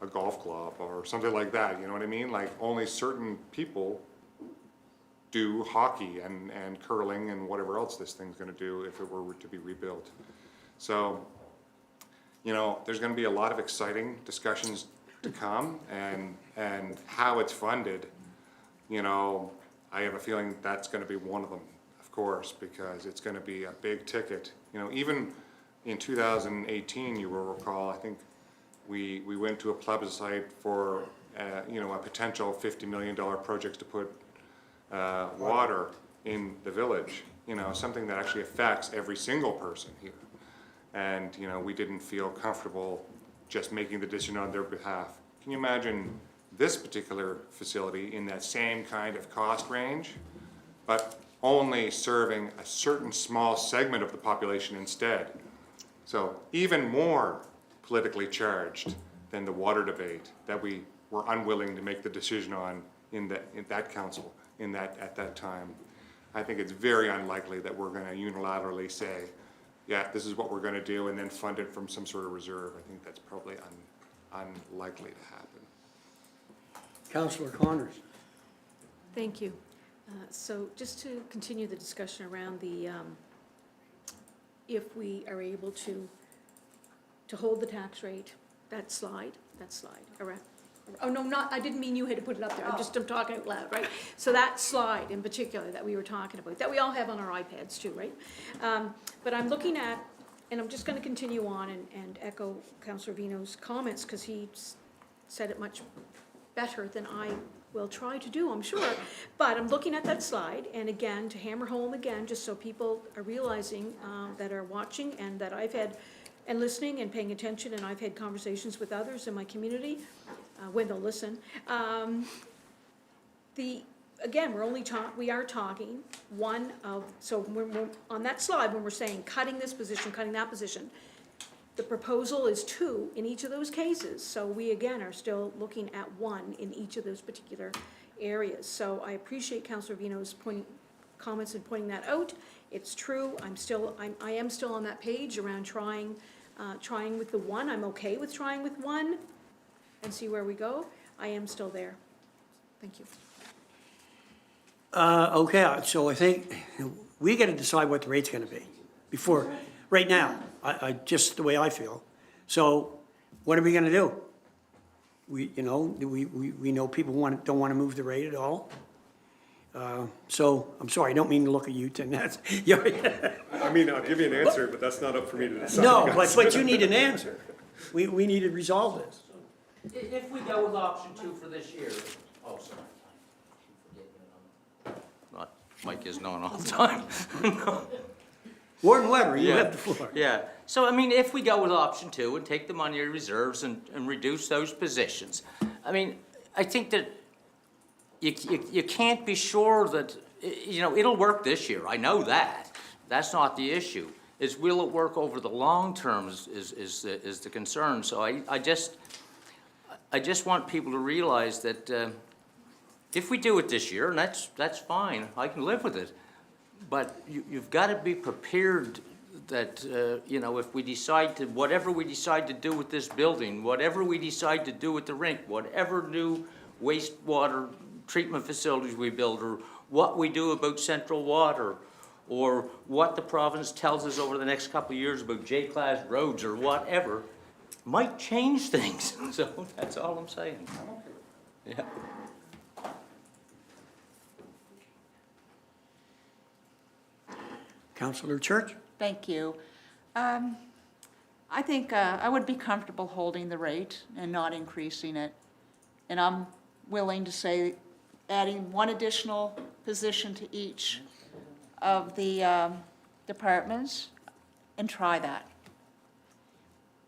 a golf club or something like that, you know what I mean? Like only certain people do hockey and curling and whatever else this thing's gonna do if it were to be rebuilt. So, you know, there's gonna be a lot of exciting discussions to come, and how it's funded, you know, I have a feeling that's gonna be one of them, of course, because it's gonna be a big ticket. You know, even in 2018, you will recall, I think we went to a plebiscite for, you know, a potential $50 million project to put water in the village, you know, something that actually affects every single person here. And, you know, we didn't feel comfortable just making the decision on their behalf. Can you imagine this particular facility in that same kind of cost range, but only serving a certain small segment of the population instead. So even more politically charged than the water debate that we were unwilling to make the decision on in that council at that time. I think it's very unlikely that we're gonna unilaterally say, yeah, this is what we're gonna do, and then fund it from some sort of reserve. I think that's probably unlikely to happen. Councillor Connors. Thank you. So just to continue the discussion around the, if we are able to hold the tax rate, that slide, around. Oh, no, not, I didn't mean you had to put it up there, I'm talking out loud, right? So that slide in particular that we were talking about, that we all have on our iPads too, right? But I'm looking at, and I'm just gonna continue on and echo Councillor Vino's comments, because he said it much better than I will try to do, I'm sure. But I'm looking at that slide, and again, to hammer home again, just so people are realizing, that are watching, and that I've had, and listening and paying attention, and I've had conversations with others in my community, when they'll listen. Again, we are talking one of, so when we're, on that slide, when we're saying cutting this position, cutting that position, the proposal is 2 in each of those cases, so we again are still looking at 1 in each of those particular areas. So I appreciate Councillor Vino's comments and pointing that out. It's true, I am still on that page around trying with the 1. I'm okay with trying with 1 and see where we go. I am still there. Thank you. Okay, so I think we gotta decide what the rate's gonna be before, right now, I just the way I feel. So what are we gonna do? We know people don't wanna move the rate at all. So, I'm sorry, I don't mean to look at you, Tim, that's, I mean, I'll give you an answer, but that's not up for me to decide. no, but you need an answer. We need to resolve this. If we go with option 2 for this year, oh, sorry. Not, Mike is known all the time. Warden Weber, you Yeah. have the floor. Yeah, so I mean, if we go with option 2 and take the money in reserves and reduce those positions, I mean, I think that you can't be sure that, it'll work this year, I know that. That's not the issue. Is will it work over the long term is the concern. So I just want people to realize that if we do it this year, and that's fine, I can live with it. But you've got to be prepared that, if we decide to, whatever we decide to do with this building, whatever we decide to do with the rink, whatever new wastewater treatment facilities we build, or what we do about central water, or what the province tells us over the next couple of years about J-class roads or whatever, might change things. So that's all I'm saying. Yeah. Councillor Church? Thank you. I think I would be comfortable holding the rate and not increasing it. And I'm willing to say adding 1 additional position to each of the departments and try that.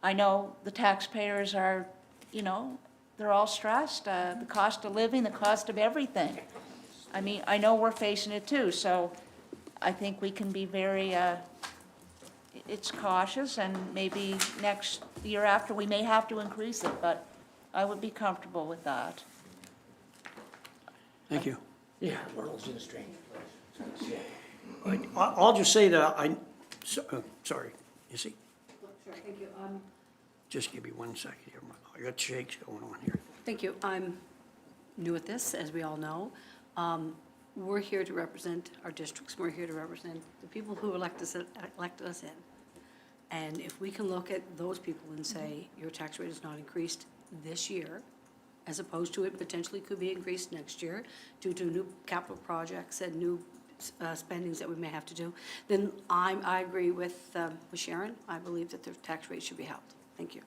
I know the taxpayers are, they're all stressed, the cost of living, the cost of everything. I mean, I know we're facing it too, so I think we can be very, it's cautious, and maybe next year after, we may have to increase it, but I would be comfortable with that. Thank you. Yeah, the world's in a strange place. I'll just say that sorry, you see? Sure, thank you. Just give me 1 second here. I got shakes going on here. Thank you. I'm new at this, as we all know. We're here to represent our districts. We're here to represent the people who elected us in. And if we can look at those people and say, your tax rate is not increased this year, as opposed to it potentially could be increased next year due to new capital projects and new spendings that we may have to do, then I agree with Sharon. I believe that the tax rate should be held. Thank you.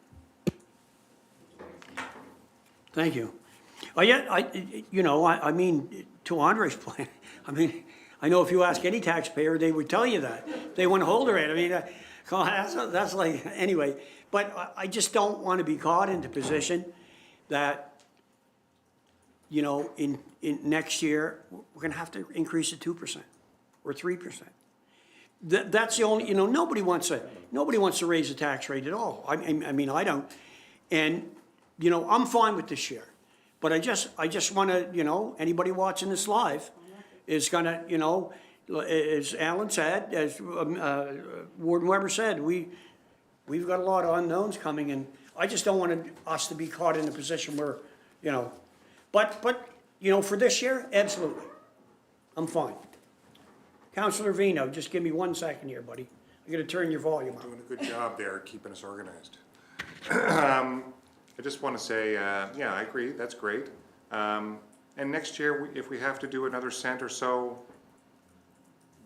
Thank you. I mean, to Andre's point, I know if you ask any taxpayer, they would tell you that. They want to hold the rate. I mean, that's like, anyway. But I just don't want to be caught into position that you know, in next year, we're gonna have to increase it 2% or 3%. That's the only, you know, nobody wants to raise the tax rate at all. I mean, I don't. And, you know, I'm fine with this year. But I just wanna, you know, anybody watching this live is gonna, you know, as Alan said, as Warden Weber said, we've got a lot of unknowns coming, and I just don't want us to be caught in a position where, you know, but, you know, for this year, absolutely, I'm fine. Councilor Vino, just give me 1 second here, buddy. I'm gonna turn your volume up. Doing a good job there, keeping us organized. I just want to say, yeah, I agree, that's great. And next year, if we have to do another cent or so,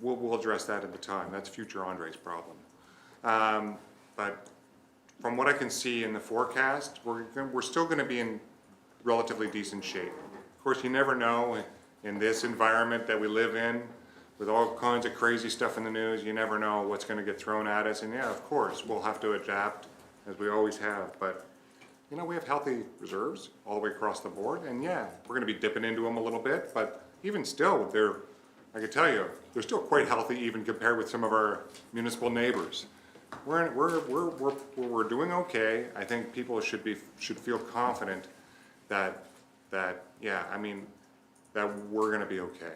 we'll address that at the time. That's future Andre's problem. But from what I can see in the forecast, we're still going to be in relatively decent shape. Of course, you never know in this environment that we live in, with all kinds of crazy stuff in the news, you never know what's going to get thrown at us. And yeah, of course, we'll have to adapt, as we always have. But, you know, we have healthy reserves all the way across the board. And yeah, we're going to be dipping into them a little bit. But even still, I can tell you, they're still quite healthy even compared with some of our municipal neighbors. We're doing okay. I think people should feel confident that yeah, I mean, that we're going to be okay.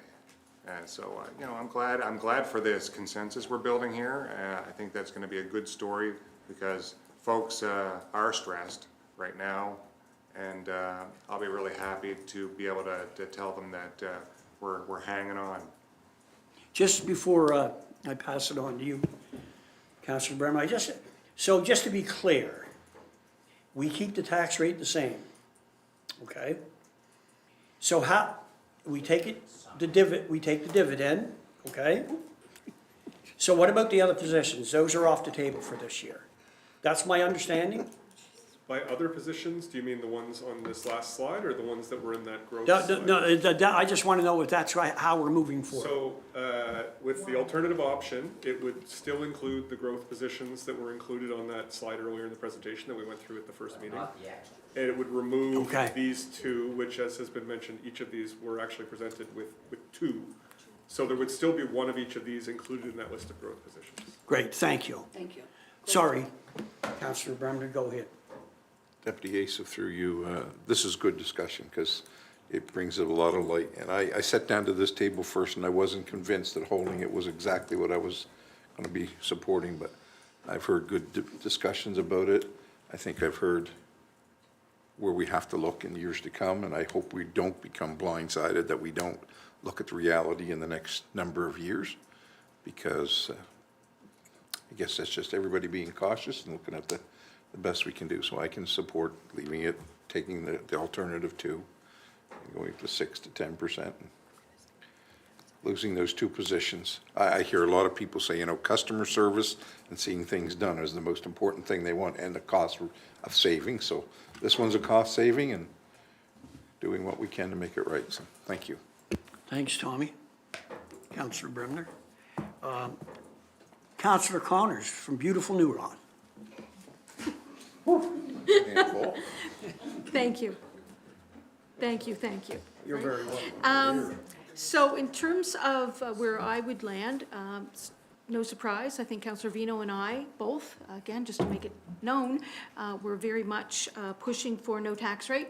And so, you know, I'm glad for this consensus we're building here. I think that's going to be a good story because folks are stressed right now, and I'll be really happy to be able to tell them that we're hanging on. Just before I pass it on to you, Councilor Bremer, just to be clear, we keep the tax rate the same, okay? So how, we take the dividend, okay? So what about the other positions? Those are off the table for this year. That's my understanding? By other positions, do you mean the ones on this last slide or the ones that were in that growth slide? No, I just want to know if that's right, how we're moving forward. So, with the alternative option, it would still include the growth positions that were included on that slide earlier in the presentation that we went through at the first meeting. And it would remove Okay. these two, which, as has been mentioned, each of these were actually presented with two. So there would still be one of each of these included in that list of growth positions. Great, thank you. Thank you. Sorry, Councilor Bremer, go ahead. Deputy Asa, through you, this is good discussion because it brings a lot of light. And I sat down to this table first and I wasn't convinced that holding it was exactly what I was going to be supporting, but I've heard good discussions about it. I think I've heard where we have to look in years to come, and I hope we don't become blindsided, that we don't look at the reality in the next number of years, because I guess that's just everybody being cautious and looking at the best we can do. So I can support leaving it, taking the alternative 2, and going to 6 to 10%, and losing those 2 positions. I hear a lot of people say, you know, customer service and seeing things done is the most important thing they want, and the cost of saving. So this one's a cost saving and doing what we can to make it right. So thank you. Thanks, Tommy. Councilor Bremner. Councilor Connors from beautiful New Ron. Thank you. Thank you. You're very welcome. So in terms of where I would land, no surprise, I think Councillor Vino and I both, again, just to make it known, we're very much pushing for no tax rate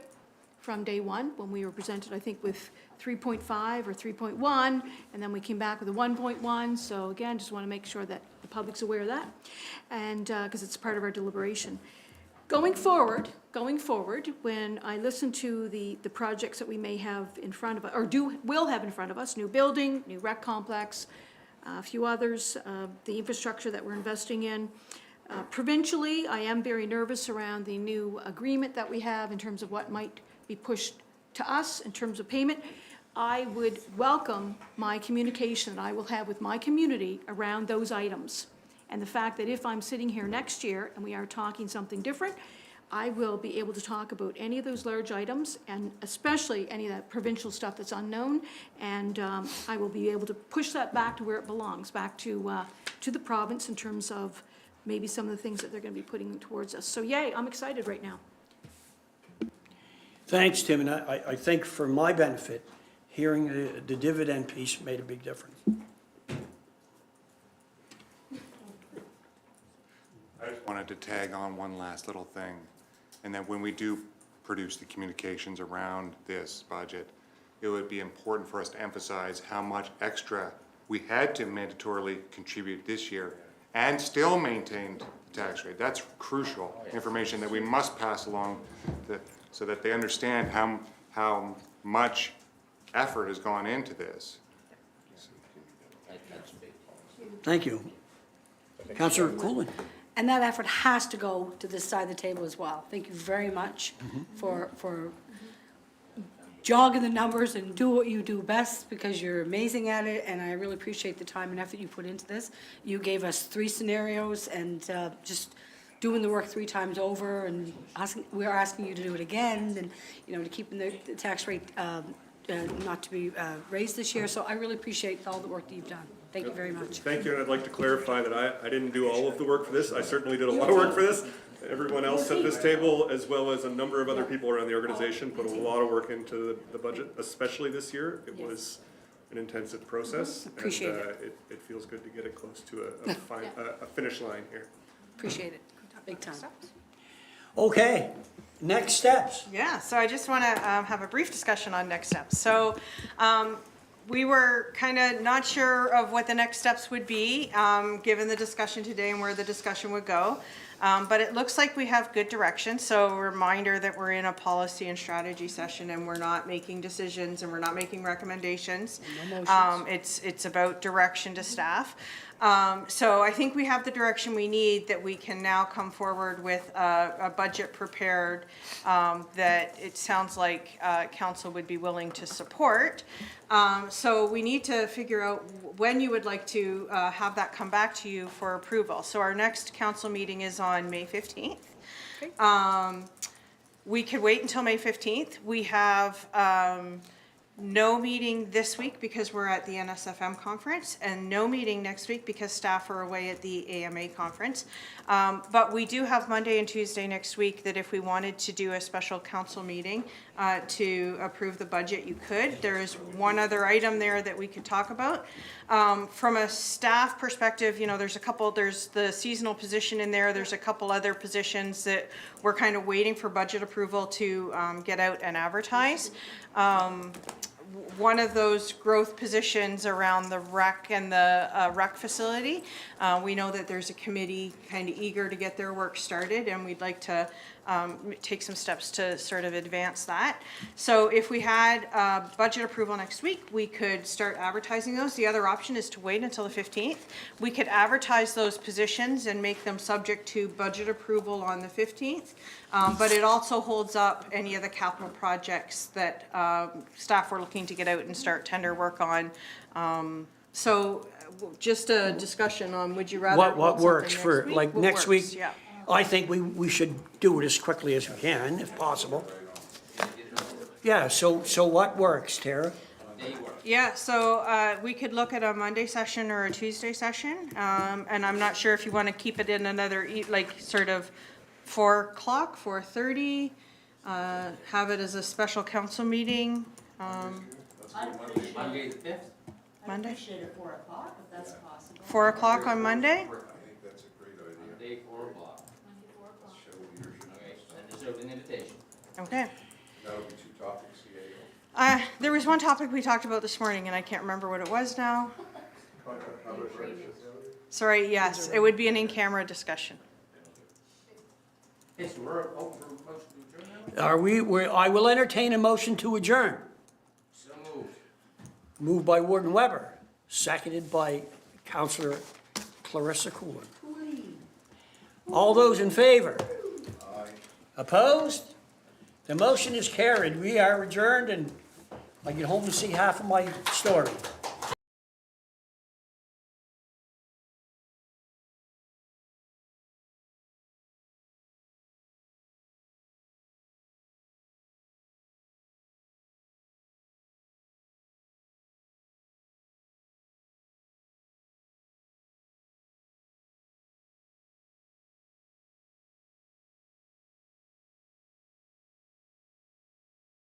from day one, when we were presented, I think, with 3.5 or 3.1, and then we came back with a 1.1. So again, just want to make sure that the public's aware of that, and because it's part of our deliberation. Going forward, when I listen to the projects that we may have in front of us, or will have in front of us, new building, new rec complex, a few others, the infrastructure that we're investing in. Provincially, I am very nervous around the new agreement that we have in terms of what might be pushed to us in terms of payment. I would welcome my communication that I will have with my community around those items. And the fact that if I'm sitting here next year and we are talking something different, I will be able to talk about any of those large items, and especially any of that provincial stuff that's unknown. And I will be able to push that back to where it belongs, back to the province in terms of maybe some of the things that they're going to be putting towards us. So yay, I'm excited right now. Thanks, Tim, and I think for my benefit, hearing the dividend piece made a big difference. I just wanted to tag on one last little thing, and that when we do produce the communications around this budget, it would be important for us to emphasize how much extra we had to mandatorily contribute this year and still maintained the tax rate. That's crucial information that we must pass along so that they understand how much effort has gone into this. Thank you. Councillor Coolin. And that effort has to go to this side of the table as well. Thank you very much for jogging the numbers and do what you do best, because you're amazing at it, and I really appreciate the time and effort you put into this. You gave us 3 scenarios, and just doing the work 3 times over, and we are asking you to do it again, and, you know, to keep the tax rate not to be raised this year. So I really appreciate all the work that you've done. Thank you very much. Thank you, and I'd like to clarify that I didn't do all of the work for this. I certainly did a lot of work for this. Everyone else at this table, as well as a number of other people around the organization, put a lot of work into the budget, especially this year. It was an intensive process. Appreciate and, it feels good to get it close to a finish line here. Appreciate it, big time. Okay, next steps. Yeah, so I just want to have a brief discussion on next steps. So we were kind of not sure of what the next steps would be, given the discussion today and where the discussion would go. But it looks like we have good direction. So a reminder that we're in a policy and strategy session, and we're not making decisions and we're not making recommendations. No motions. It's about direction to staff. So I think we have the direction we need, that we can now come forward with a budget prepared that it sounds like council would be willing to support. So we need to figure out when you would like to have that come back to you for approval. So our next council meeting is on May 15th. We could wait until May 15th. We have no meeting this week because we're at the NSFM conference, and no meeting next week because staff are away at the AMA conference. But we do have Monday and Tuesday next week that if we wanted to do a special council meeting to approve the budget, you could. There is one other item there that we could talk about. From a staff perspective, you know, there's the seasonal position in there. There's a couple other positions that we're kind of waiting for budget approval to get out and advertise. One of those growth positions around the rec and the rec facility, we know that there's a committee kind of eager to get their work started, and we'd like to take some steps to sort of advance that. So if we had budget approval next week, we could start advertising those. The other option is to wait until the 15th. We could advertise those positions and make them subject to budget approval on the 15th. But it also holds up any of the capital projects that staff were looking to get out and start tender work on. So just a discussion on, would you rather? What works for, like, What next works, week? yeah. I think we should do it as quickly as we can, if possible. Yeah, so what works, Tara? Yeah, so we could look at a Monday session or a Tuesday session, and I'm not sure if you want to keep it in another, like, sort of 4 o'clock, 4:30, have it as a special council meeting. Monday the 5th? Monday? Appreciate it 4 o'clock, if that's possible. 4 o'clock on Monday? I think that's a great idea. Monday, 4 o'clock. Okay, send us out an invitation. Okay. That'll be 2 topics, CAO. There was one topic we talked about this morning, and I can't remember what it was now. Sorry, yes, it would be an in-camera discussion. Yes, we're open for a motion to adjourn now? I will entertain a motion to adjourn. So moved. Moved by Warden Weber, seconded by Councillor Clarissa Coolin. All those in favor? Aye. Opposed? The motion is carried. We are adjourned, and I get home to see half of my story.